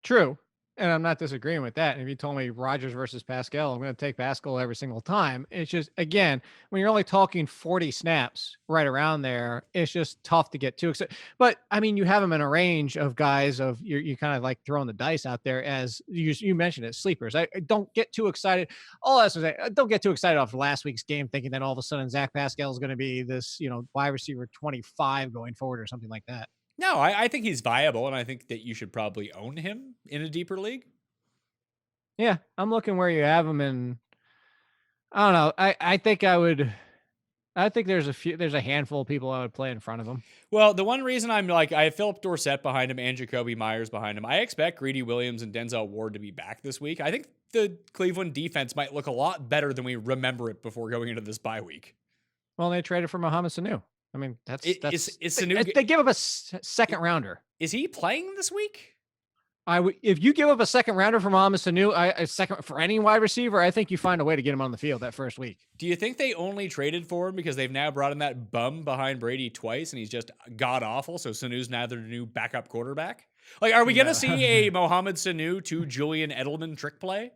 True. And I'm not disagreeing with that. And if you told me Rodgers versus Pascal, I'm going to take Pascal every single time. It's just, again, when you're only talking 40 snaps right around there, it's just tough to get too excited. But I mean, you have him in a range of guys of you kind of like throwing the dice out there as you mentioned it, sleepers. I don't get too excited. All that's to say, don't get too excited off last week's game, thinking that all of a sudden Zach Pascal is going to be this, wide receiver 25 going forward or something like that. No, I think he's viable, and I think that you should probably own him in a deeper league. Yeah, I'm looking where you have him, and I don't know. I think there's a handful of people I would play in front of him. Well, the one reason I have Philip Dorsett behind him and Jacoby Myers behind him. I expect Greedy Williams and Denzel Ward to be back this week. I think the Cleveland defense might look a lot better than we remember it before going into this bye week. Well, they traded for Mohamed Sanu. I mean, that's is Sanu, they give up a second rounder. Is he playing this week? If you give up a second rounder for Mohamed Sanu, a second for any wide receiver, I think you find a way to get him on the field that first week. Do you think they only traded for him because they've now brought in that bum behind Brady twice and he's just god awful? So Sanu's now their new backup quarterback. Like, are we going to see a Mohamed Sanu to Julian Edelman trick play?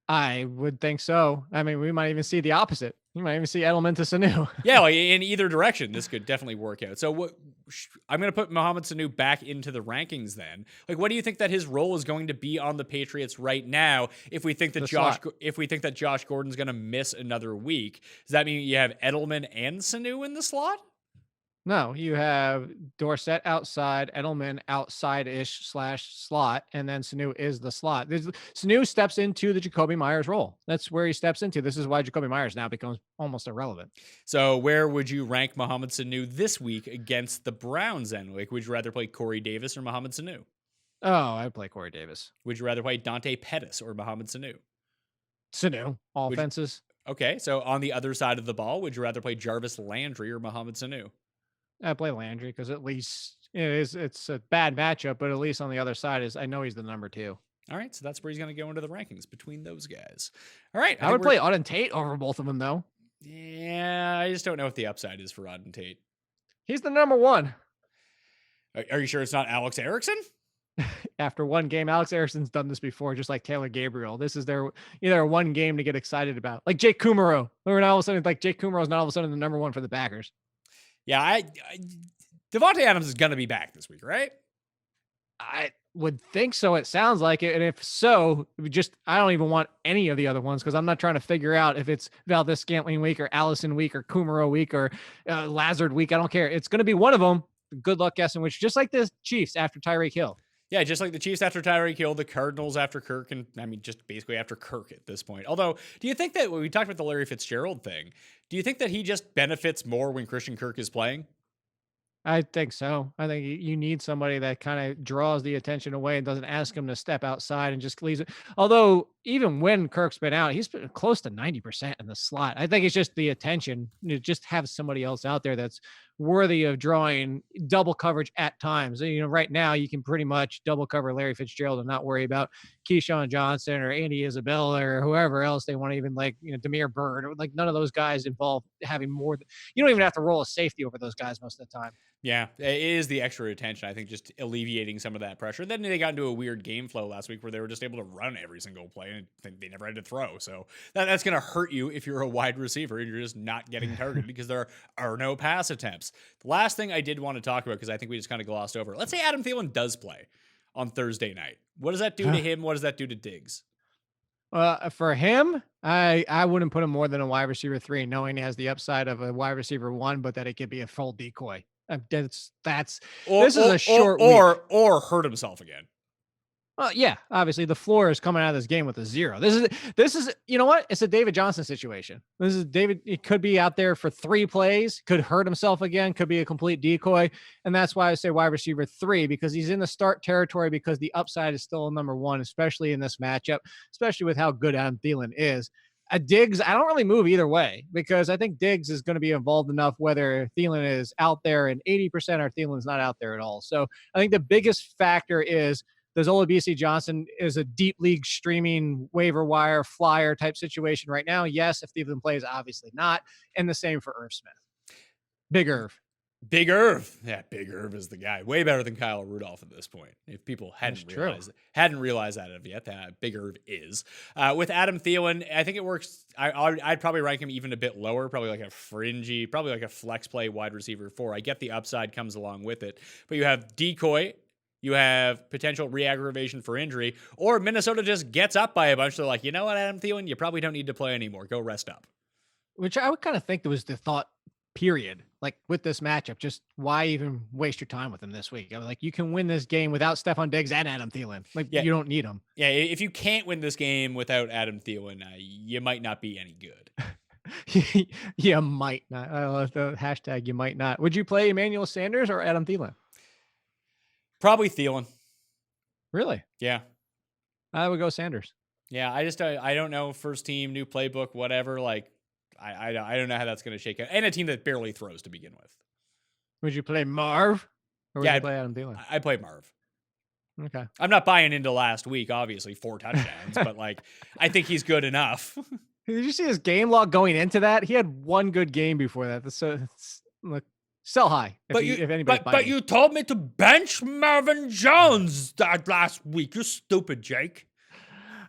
I would think so. I mean, we might even see the opposite. You might even see Edelman to Sanu. Yeah, like in either direction, this could definitely work out. So I'm going to put Mohamed Sanu back into the rankings then. Like, what do you think that his role is going to be on the Patriots right now? If we think that Josh Gordon's going to miss another week, does that mean you have Edelman and Sanu in the slot? No, you have Dorsett outside, Edelman outside-ish / slot, and then Sanu is the slot. Sanu steps into the Jacoby Myers role. That's where he steps into. This is why Jacoby Myers now becomes almost irrelevant. So where would you rank Mohamed Sanu this week against the Browns then? Like, would you rather play Corey Davis or Mohamed Sanu? Oh, I'd play Corey Davis. Would you rather play Dante Pettis or Mohamed Sanu? Sanu, all offenses. Okay, so on the other side of the ball, would you rather play Jarvis Landry or Mohamed Sanu? I play Landry because at least it's a bad matchup, but at least on the other side I know he's the number 2. All right, so that's where he's going to go into the rankings between those guys. All right. I would play Auden Tate over both of them, though. Yeah, I just don't know what the upside is for Auden Tate. He's the number 1. Are you sure it's not Alex Erickson? After one game, Alex Erickson's done this before, just like Taylor Gabriel. This is their either one game to get excited about. Like Jake Kumaro. We're not all of a sudden like Jake Kumaro's not all of a sudden the number 1 for the Packers. Yeah, Devontae Adams is going to be back this week, right? I would think so. It sounds like it. And if so, I don't even want any of the other ones because I'm not trying to figure out if it's Valdez-Scantling week or Allison week or Kumaro week or Lazard week. I don't care. It's going to be one of them. Good luck guessing which, just like the Chiefs after Tyreek Hill. Yeah, just like the Chiefs after Tyreek Hill, the Cardinals after Kirk, and I mean, just basically after Kirk at this point. Although, do you think that when we talked about the Larry Fitzgerald thing, do you think that he just benefits more when Christian Kirk is playing? I think so. I think you need somebody that kind of draws the attention away and doesn't ask him to step outside and just leaves it. Although even when Kirk's been out, he's been close to 90% in the slot. I think it's just the attention. You just have somebody else out there that's worthy of drawing double coverage at times. Right now you can pretty much double cover Larry Fitzgerald and not worry about Keyshawn Johnson or Andy Isabella or whoever else they want to even Demir Bird or none of those guys involved having more. You don't even have to roll a safety over those guys most of the time. Yeah, it is the extra attention, I think, just alleviating some of that pressure. Then they got into a weird game flow last week where they were just able to run every single play and they never had to throw. So that's going to hurt you if you're a wide receiver and you're just not getting targeted because there are no pass attempts. The last thing I did want to talk about, because I think we just kind of glossed over. Let's say Adam Thielen does play on Thursday night. What does that do to him? What does that do to Diggs? For him, I wouldn't put him more than a wide receiver 3, knowing he has the upside of a wide receiver 1, but that it could be a full decoy. This is a short week. Or hurt himself again. Yeah, obviously the floor is coming out of this game with a 0. This is you know what? It's a David Johnson situation. This is David. He could be out there for 3 plays, could hurt himself again, could be a complete decoy. And that's why I say wide receiver 3, because he's in the start territory because the upside is still a number 1, especially in this matchup, especially with how good Adam Thielen is. Diggs, I don't really move either way because I think Diggs is going to be involved enough whether Thielen is out there in 80% or Thielen's not out there at all. So I think the biggest factor is does Olabisi Johnson is a deep league streaming waiver wire flyer type situation right now? Yes. If Thielen plays, obviously not. And the same for Irv Smith. Big Irv. Big Irv. Yeah, Big Irv is the guy. Way better than Kyle Rudolph at this point. If people hadn't realized that of yet, that Big Irv is. With Adam Thielen, I think it works. I'd probably rank him even a bit lower, probably like a fringy, probably like a flex play wide receiver 4. I get the upside comes along with it, but you have decoy, you have potential re-aggravation for injury, or Minnesota just gets up by a bunch. They're like, you know what, Adam Thielen, you probably don't need to play anymore. Go rest up. Which I would kind of think that was the thought period. Like with this matchup, just why even waste your time with him this week? I was like, you can win this game without Stephon Diggs and Adam Thielen. Like you don't need them. Yeah, if you can't win this game without Adam Thielen, you might not be any good. You might not. I love the hashtag. You might not. Would you play Emmanuel Sanders or Adam Thielen? Probably Thielen. Really? Yeah. I would go Sanders. Yeah, I don't know. First team, new playbook, whatever. Like, I don't know how that's going to shake out. And a team that barely throws to begin with. Would you play Marv? Or would you play Adam Thielen? I play Marv. Okay. I'm not buying into last week, obviously, 4 touchdowns, but like, I think he's good enough. Did you see his game log going into that? He had one good game before that. So look, sell high. But you told me to bench Marvin Jones that last week. You're stupid, Jake.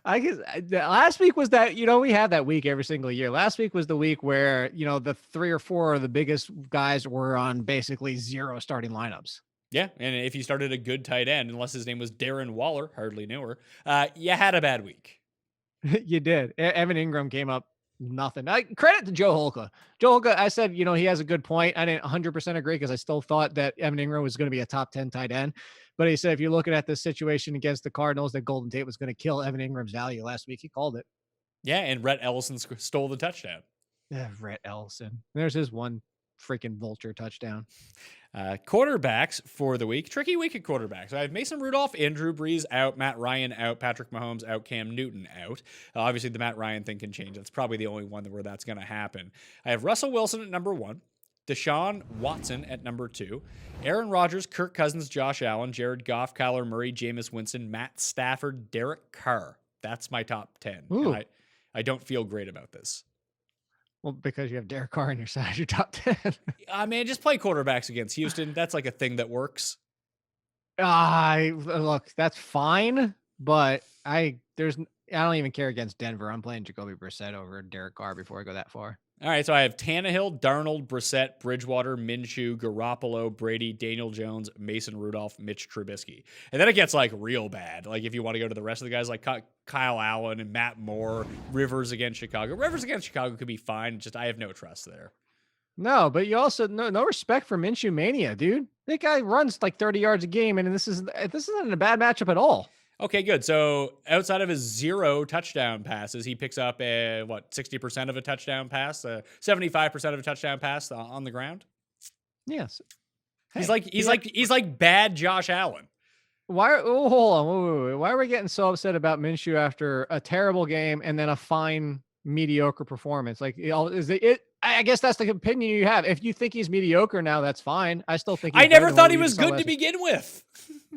I guess last week was that, we have that week every single year. Last week was the week where, the 3 or 4 of the biggest guys were on basically 0 starting lineups. Yeah. And if you started a good tight end, unless his name was Darren Waller, hardly knew her, you had a bad week. You did. Evan Ingram came up nothing. Credit to Joe Holka. Joe Holka, I said, he has a good point. I didn't 100% agree because I still thought that Evan Ingram was going to be a top 10 tight end. But he said, if you're looking at this situation against the Cardinals, that Golden Tate was going to kill Evan Ingram's value last week. He called it. Yeah, and Rhett Ellison stole the touchdown. Yeah, Rhett Ellison. There's his one freaking vulture touchdown. Quarterbacks for the week. Tricky week at quarterbacks. I have Mason Rudolph and Drew Brees out, Matt Ryan out, Patrick Mahomes out, Cam Newton out. Obviously, the Matt Ryan thing can change. That's probably the only one where that's going to happen. I have Russell Wilson at number 1. Deshaun Watson at number 2, Aaron Rodgers, Kirk Cousins, Josh Allen, Jared Goff, Kyler Murray, Jameis Winston, Matt Stafford, Derek Carr. That's my top 10. And I don't feel great about this. Well, because you have Derek Carr on your side, your top 10. Man, just play quarterbacks against Houston. That's like a thing that works. Look, that's fine, but I don't even care against Denver. I'm playing Jacoby Brissett over Derek Carr before I go that far. All right, so I have Tannehill, Darnold, Brissett, Bridgewater, Minshew, Garoppolo, Brady, Daniel Jones, Mason Rudolph, Mitch Trubisky. And then it gets like real bad. Like if you want to go to the rest of the guys like Kyle Allen and Matt Moore, Rivers against Chicago. Rivers against Chicago could be fine. Just I have no trust there. No, but you also no respect for Minshew mania, dude. That guy runs like 30 yards a game, and this isn't a bad matchup at all. Okay, good. So outside of his 0 touchdown passes, he picks up 60% of a touchdown pass, 75% of a touchdown pass on the ground. Yes. Hey, he's like bad Josh Allen. Hold on. Wait. Why are we getting so upset about Minshew after a terrible game and then a fine mediocre performance? Like, I guess that's the opinion you have. If you think he's mediocre now, that's fine. I still think I never thought he was good to begin with.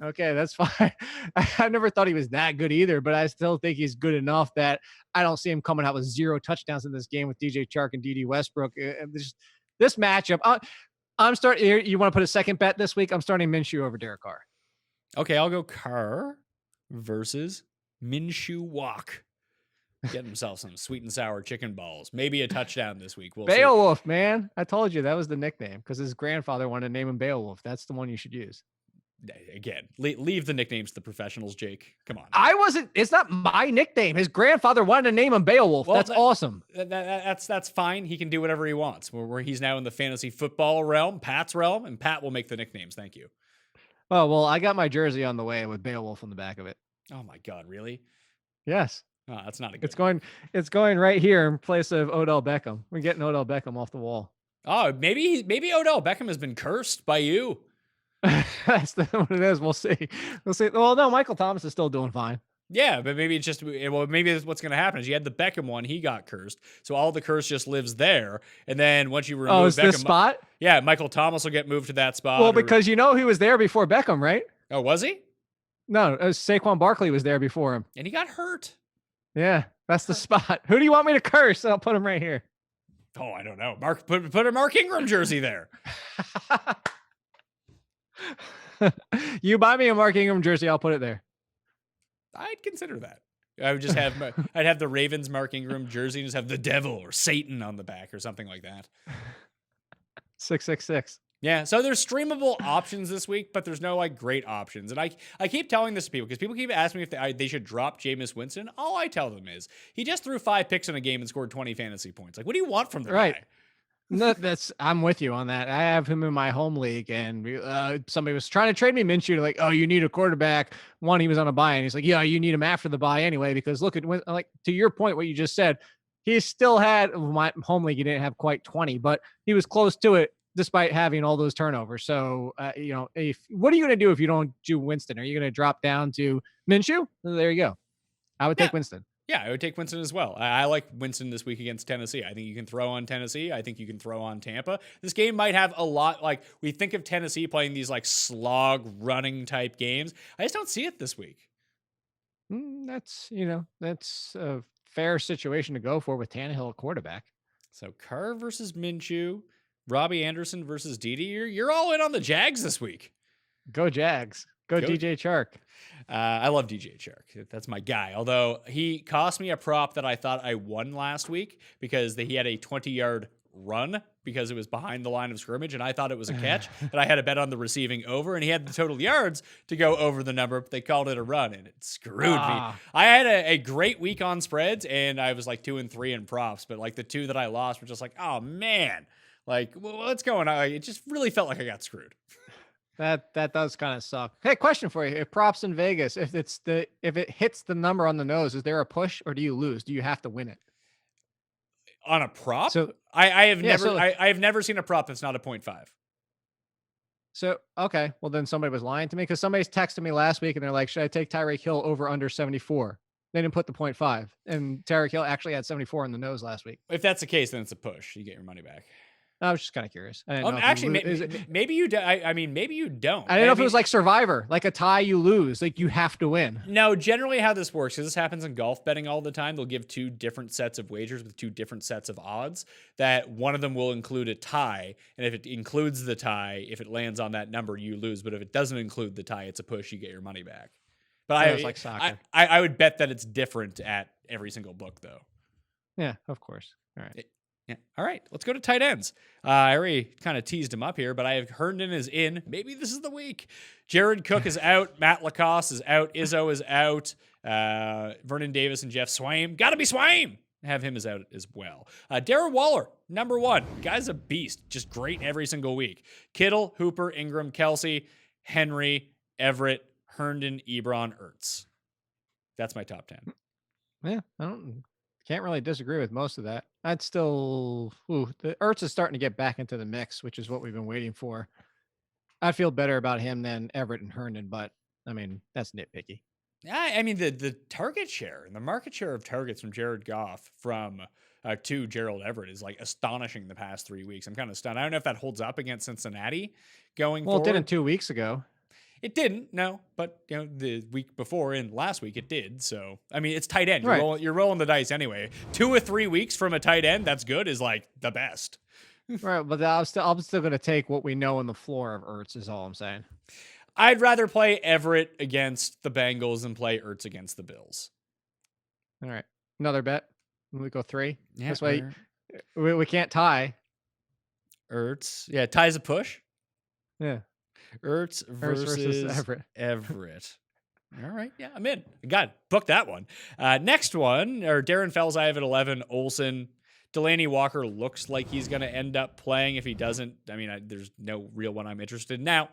Okay, that's fine. I never thought he was that good either, but I still think he's good enough that I don't see him coming out with 0 touchdowns in this game with DJ Chark and DD Westbrook. This matchup, I'm starting. You want to put a second bet this week? I'm starting Minshew over Derek Carr. Okay, I'll go Carr versus Minshew Walk. Get himself some sweet and sour chicken balls. Maybe a touchdown this week. We'll Beowulf, man. I told you that was the nickname because his grandfather wanted to name him Beowulf. That's the one you should use. Again, leave the nicknames to the professionals, Jake. Come on. It's not my nickname. His grandfather wanted to name him Beowulf. Well, that's awesome. That's fine. He can do whatever he wants. Where he's now in the fantasy football realm, Pat's realm, and Pat will make the nicknames. Thank you. Oh, well, I got my jersey on the way with Beowulf on the back of it. Oh my God, really? Yes. Oh, that's not a good. It's going right here in place of Odell Beckham. We're getting Odell Beckham off the wall. Oh, maybe Odell Beckham has been cursed by you. That's what it is. We'll see. Well, no, Michael Thomas is still doing fine. Yeah, but maybe it's just, well, maybe that's what's going to happen is you had the Beckham one, he got cursed. So all the curse just lives there. And then once you remove is Beckham, this spot? Yeah, Michael Thomas will get moved to that spot. Well, because he was there before Beckham, right? Oh, was he? No, Saquon Barkley was there before him. And he got hurt. Yeah, that's the spot. Who do you want me to curse? I'll put him right here. Oh, I don't know. Put a Mark Ingram jersey there. You buy me a Mark Ingram jersey, I'll put it there. I'd consider that. I would just have I'd have the Ravens Mark Ingram jersey and just have the devil or Satan on the back or something like that. 666. Yeah, so there's streamable options this week, but there's no like great options. And I keep telling this to people because people keep asking me if they should drop Jameis Winston. All I tell them is he just threw 5 picks in a game and scored 20 fantasy points. Like, what do you want from the guy? No, I'm with you on that. I have him in my home league, and somebody was trying to trade me Minshew. Like, oh, you need a quarterback. One, he was on a bye, and he's like, yeah, you need him after the bye anyway. Because look at like to your point, what you just said, he still had my home league. He didn't have quite 20, but he was close to it despite having all those turnovers. So what are you going to do if you don't do Winston? Are you going to drop down to Minshew? There you go. I would take Winston. Yeah, I would take Winston as well. I like Winston this week against Tennessee. I think you can throw on Tennessee. I think you can throw on Tampa. This game might have a lot, like, we think of Tennessee playing these, like, slog running type games. I just don't see it this week. That's a fair situation to go for with Tannehill at quarterback. So Carr versus Minshew, Robbie Anderson versus Dede. You're all in on the Jags this week. Go Jags. Go DJ Chark. I love DJ Chark. That's my guy. Although he cost me a prop that I thought I won last week because he had a 20-yard run because it was behind the line of scrimmage, and I thought it was a catch. And I had a bet on the receiving over, and he had the total yards to go over the number. But they called it a run, and it screwed me. I had a great week on spreads, and I was like 2-3 in props. But like the 2 that I lost were just like, oh man, like what's going on? It just really felt like I got screwed. That does kind of suck. Hey, question for you. If props in Vegas, if it hits the number on the nose, is there a push or do you lose? Do you have to win it? On a prop? So I have never seen a prop that's not a 0.5. So, okay. Well, then somebody was lying to me because somebody's texted me last week and they're like, should I take Tyreek Hill over under 74? They didn't put the 0.5. And Tyreek Hill actually had 74 in the nose last week. If that's the case, then it's a push. You get your money back. I was just kind of curious. Actually, maybe you do. I mean, maybe you don't. I don't know if it was like Survivor, like a tie you lose, like you have to win. No, generally how this works, because this happens in golf betting all the time, they'll give 2 different sets of wagers with 2 different sets of odds, that one of them will include a tie, and if it includes the tie, if it lands on that number, you lose, but if it doesn't include the tie, it's a push, you get your money back. But it's like soccer. I would bet that it's different at every single book, though. Yeah, of course. All right. Yeah. All right, let's go to tight ends. I already kind of teased him up here, but I have Herndon is in. Maybe this is the week. Jared Cook is out. Matt Lacoste is out. Izzo is out. Vernon Davis and Jeff Swaim. Got to be Swaim. Have him as out as well. Darren Waller, number 1. Guy's a beast. Just great every single week. Kittle, Hooper, Ingram, Kelsey, Henry, Everett, Herndon, Ebron, Ertz. That's my top 10. Yeah, can't really disagree with most of that. I'd still, the Ertz is starting to get back into the mix, which is what we've been waiting for. I feel better about him than Everett and Herndon, but I mean, that's nitpicky. Yeah, I mean, the target share and the market share of targets from Jared Goff to Gerald Everett is like astonishing the past 3 weeks. I'm kind of stunned. I don't know if that holds up against Cincinnati going forward. Well, it didn't 2 weeks ago. It didn't, no, but the week before and last week it did. So I mean, it's tight end. You're rolling the dice anyway. 2 or 3 weeks from a tight end that's good is like the best. Right, but I'm still going to take what we know on the floor of Ertz. Is all I'm saying. I'd rather play Everett against the Bengals than play Ertz against the Bills. All right, another bet. We go 3. Yeah, this way we can't tie. Ertz, yeah, ties a push. Yeah. Ertz versus Everett. All right. Yeah, I'm in. God, book that one. Next one, or Darren Fells, I have at 11. Olsen. Delaney Walker looks like he's going to end up playing. If he doesn't, I mean, there's no real one I'm interested in. Now,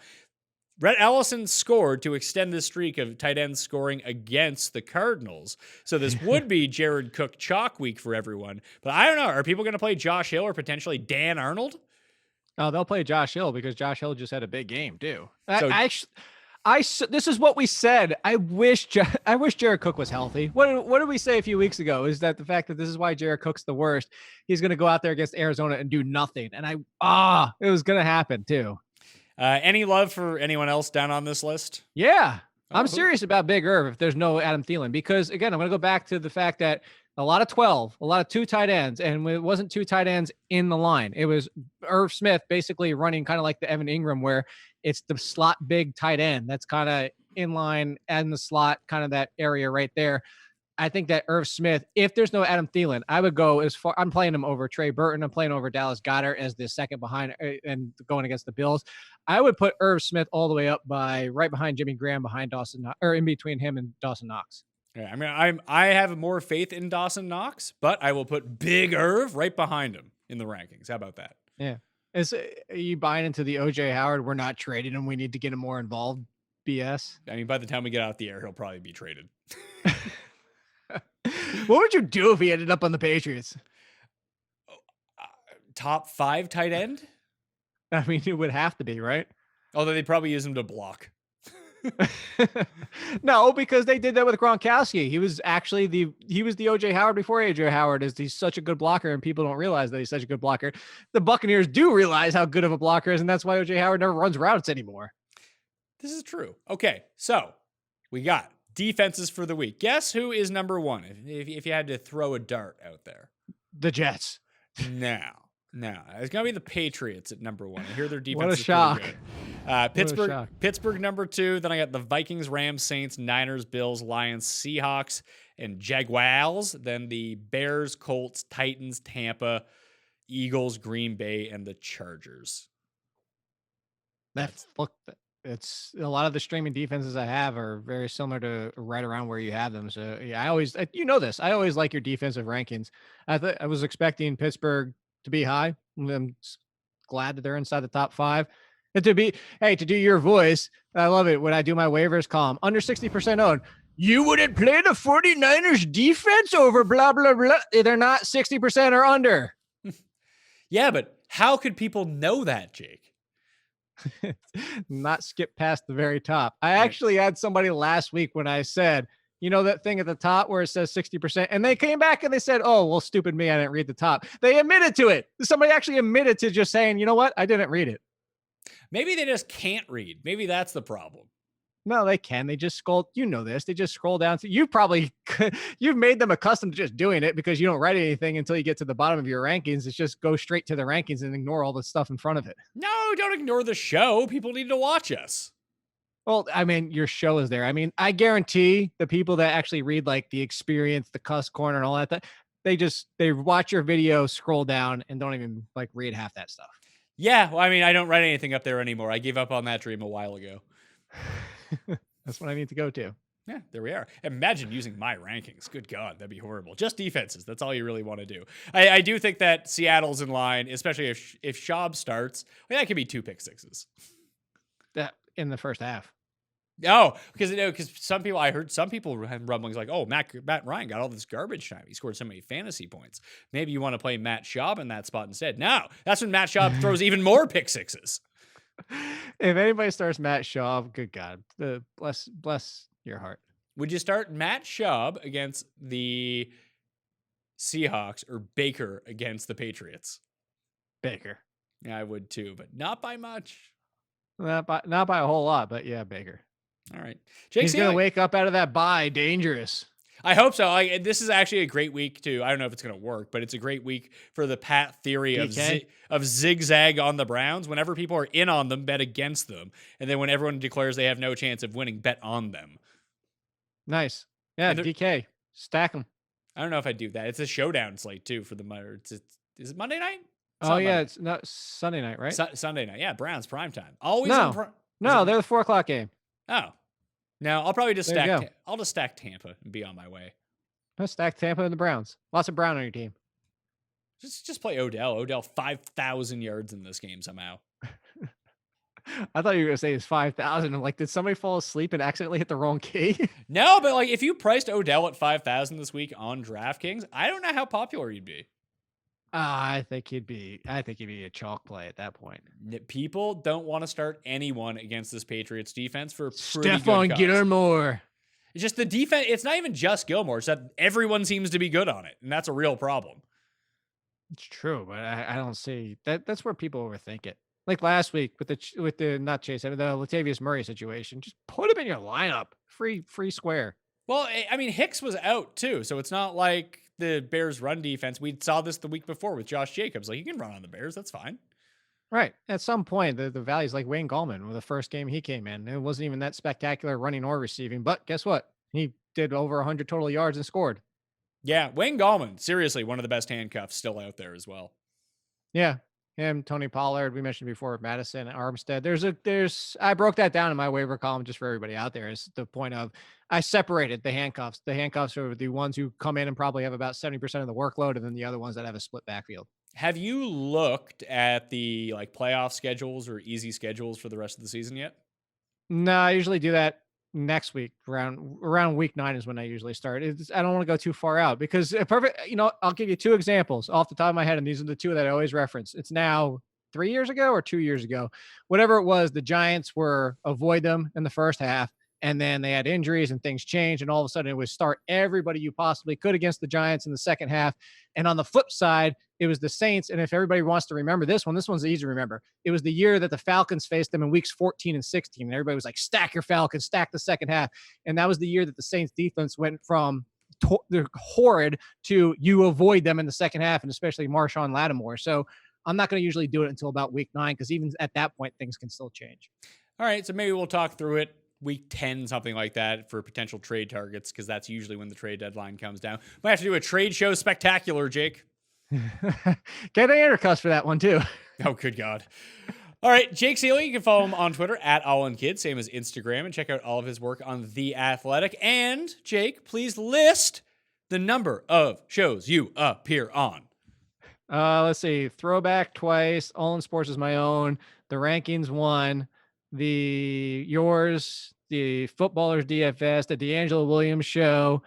Rhett Ellison scored to extend the streak of tight ends scoring against the Cardinals. So this would be Jared Cook chalk week for everyone. But I don't know. Are people going to play Josh Hill or potentially Dan Arnold? Oh, they'll play Josh Hill because Josh Hill just had a big game too. So, This is what we said. I wish Jared Cook was healthy. What did we say a few weeks ago? Is that the fact that this is why Jared Cook's the worst? He's going to go out there against Arizona and do nothing. And it was going to happen too. Any love for anyone else down on this list? Yeah. I'm serious about Big Irv if there's no Adam Thielen, because again, I'm going to go back to the fact that a lot of 12, a lot of 2 tight ends, and it wasn't 2 tight ends in the line. It was Irv Smith basically running kind of like the Evan Ingram, where it's the slot big tight end that's kind of in line and the slot, kind of that area right there. I think that Irv Smith, if there's no Adam Thielen, I would go as far. I'm playing him over Trey Burton. I'm playing over Dallas Goedert as the second behind and going against the Bills. I would put Irv Smith all the way up right behind Jimmy Graham, behind Dawson, or in between him and Dawson Knox. Yeah, I mean, I have more faith in Dawson Knox, but I will put Big Irv right behind him in the rankings. How about that? Yeah. Are you buying into the OJ Howard, we're not trading him, we need to get him more involved BS? I mean, by the time we get out the air, he'll probably be traded. What would you do if he ended up on the Patriots? Top 5 tight end? I mean, it would have to be, right? Although they'd probably use him to block. No, because they did that with Gronkowski. He was actually the OJ Howard before AJ Howard. He's such a good blocker, and people don't realize that he's such a good blocker. The Buccaneers do realize how good of a blocker is, and that's why OJ Howard never runs routes anymore. This is true. Okay, so we got defenses for the week. Guess who is number 1? If you had to throw a dart out there, the Jets. No, it's gonna be the Patriots at number 1. I hear their defense. What a is shock! Pittsburgh number 2. Then I got the Vikings, Rams, Saints, Niners, Bills, Lions, Seahawks, and Jaguars. Then the Bears, Colts, Titans, Tampa, Eagles, Green Bay, and the Chargers. It's a lot of the streaming defenses I have are very similar to right around where you have them. So yeah, I always like your defensive rankings. I was expecting Pittsburgh to be high. I'm glad that they're inside the top 5. And to do your voice, I love it when I do my waivers column, under 60% owned. You wouldn't play the 49ers defense over blah, blah, blah. They're not 60% or under. Yeah, but how could people know that, Jake? Not skip past the very top. I actually had somebody last week when I said, you know, that thing at the top where it says 60%, and they came back and they said, oh, well, stupid me, I didn't read the top. They admitted to it. Somebody actually admitted to just saying, you know what? I didn't read it. Maybe they just can't read. Maybe that's the problem. No, they can. They just scroll. You know this. They just scroll down. You've made them accustomed to just doing it because you don't write anything until you get to the bottom of your rankings. It's just go straight to the rankings and ignore all the stuff in front of it. No, don't ignore the show. People need to watch us. Well, I mean, your show is there. I mean, I guarantee the people that actually read like the experience, the cuss corner and all that, they watch your video, scroll down and don't even like read half that stuff. Yeah. Well, I mean, I don't write anything up there anymore. I gave up on that dream a while ago. That's what I need to go to. Yeah, there we are. Imagine using my rankings. Good God, that'd be horrible. Just defenses. That's all you really want to do. I do think that Seattle's in line, especially if Schaub starts. Well, that could be 2 pick sixes. That in the first half. Oh, because some people, I heard some people had rumblings like, oh, Matt Ryan got all this garbage time. He scored so many fantasy points. Maybe you want to play Matt Schaub in that spot instead. No, that's when Matt Schaub throws even more pick sixes. If anybody starts Matt Schaub, good God, bless your heart. Would you start Matt Schaub against the Seahawks or Baker against the Patriots? Baker. Yeah, I would too, but not by much. Not by a whole lot, but yeah, Baker. All right. He's going to wake up out of that bye dangerous. I hope so. This is actually a great week too. I don't know if it's going to work, but it's a great week for the Pat theory of zigzag on the Browns. Whenever people are in on them, bet against them. And then when everyone declares they have no chance of winning, bet on them. Nice. Yeah, DK. Stack them. I don't know if I do that. It's a showdown slate too for the is it Monday night? It's not Sunday night, right? Sunday night. Yeah, Browns primetime. Always No, they're the 4:00 game. Oh. No, I'll probably just I'll just stack Tampa and be on my way. I'll stack Tampa and the Browns. Lots of Brown on your team. Just play Odell. Odell 5,000 yards in this game somehow. I thought you were going to say it's 5,000. I'm like, did somebody fall asleep and accidentally hit the wrong key? No, but like if you priced Odell at 5,000 this week on DraftKings, I don't know how popular you'd be. I think he'd be a chalk play at that point. People don't want to start anyone against this Patriots defense for pretty Stephon good cause. Gilmore. It's just the defense. It's not even just Gilmore. It's that everyone seems to be good on it, and that's a real problem. It's true, but I don't see that. That's where people overthink it. Like last week with the not Chase, I mean, the Latavius Murray situation. Just put him in your lineup. Free square. Well, I mean, Hicks was out too, so it's not like the Bears' run defense. We saw this the week before with Josh Jacobs. Like, you can run on the Bears. That's fine. Right. At some point, the values like Wayne Gallman with the first game he came in. It wasn't even that spectacular running or receiving, but guess what? He did over 100 total yards and scored. Yeah, Wayne Gallman, seriously, one of the best handcuffs still out there as well. Yeah. Him, Tony Pollard, we mentioned before, Madison, Armstead. I broke that down in my waiver column just for everybody out there. Is the point of I separated the handcuffs. The handcuffs are the ones who come in and probably have about 70% of the workload, and then the other ones that have a split backfield. Have you looked at the like playoff schedules or easy schedules for the rest of the season yet? No, I usually do that next week. Around week 9 is when I usually start. I don't want to go too far out because I'll give you 2 examples off the top of my head, and these are the 2 that I always reference. It's now 3 years ago or 2 years ago, whatever it was. The Giants were avoid them in the first half, and then they had injuries and things changed, and all of a sudden it was start everybody you possibly could against the Giants in the second half. And on the flip side, it was the Saints. And if everybody wants to remember this one's easy to remember. It was the year that the Falcons faced them in weeks 14 and 16. And everybody was like, stack your Falcons, stack the second half. And that was the year that the Saints defense went from horrid to you avoid them in the second half, and especially Marshawn Lattimore. So I'm not going to usually do it until about week 9, because even at that point, things can still change. All right, so maybe we'll talk through it week 10, something like that, for potential trade targets, because that's usually when the trade deadline comes down. Might have to do a trade show spectacular, Jake. Get an intercuss for that one too. Oh, good God. All right, Jake Ciely, you can follow him on Twitter at AllInKid, same as Instagram, and check out all of his work on The Athletic. And Jake, please list the number of shows you appear on. Let's see. Throwback twice. All in Sports is my own. The Rankings 1. Yours, the Footballers DFS, the D'Angelo Williams Show,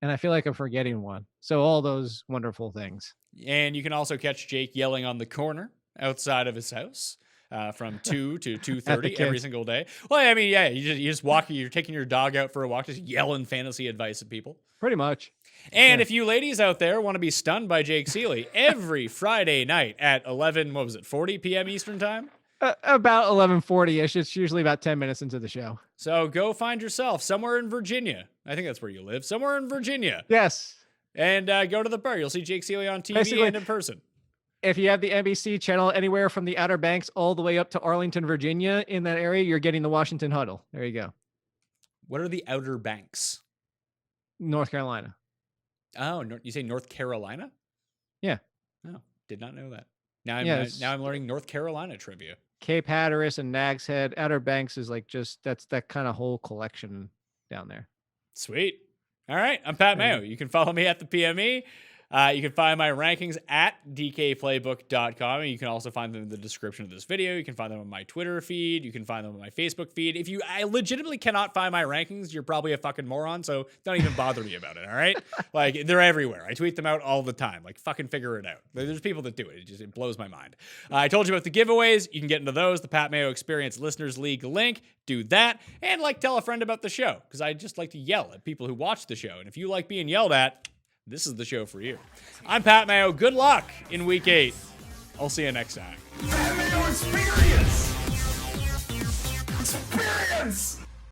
and I feel like I'm forgetting one. So all those wonderful things. And you can also catch Jake yelling on the corner outside of his house from 2 to 2:30 every single day. Well, I mean, yeah, you just walk. You're taking your dog out for a walk, just yelling fantasy advice at people. Pretty much. And if you ladies out there want to be stunned by Jake Ciely, every Friday night at 40 p.m. Eastern time? About 11:40-ish. It's usually about 10 minutes into the show. So go find yourself somewhere in Virginia. I think that's where you live. Somewhere in Virginia. Yes. And go to the bar. You'll see Jake Ciely on TV and in person. If you have the NBC channel anywhere from the Outer Banks all the way up to Arlington, Virginia, in that area, you're getting the Washington Huddle. There you go. What are the Outer Banks? North Carolina. Oh, you say North Carolina? Yeah. Oh, did not know that. Now I'm learning North Carolina trivia. Cape Hatteras and Nags Head. Outer Banks is like that's that kind of whole collection down there. Sweet. All right. I'm Pat Mayo. You can follow me at the PME. You can find my rankings at dkplaybook.com. And you can also find them in the description of this video. You can find them on my Twitter feed. You can find them on my Facebook feed. If I legitimately cannot find my rankings, you're probably a fucking moron. So don't even bother me about it. All right. Like, they're everywhere. I tweet them out all the time. Like, fucking figure it out. There's people that do it. It blows my mind. I told you about the giveaways. You can get into those. The Pat Mayo Experience Listeners League link. Do that. And tell a friend about the show, because I just like to yell at people who watch the show. And if you like being yelled at, this is the show for you. I'm Pat Mayo. Good luck in week 8. I'll see you next time. Pat Mayo Experience! Experience!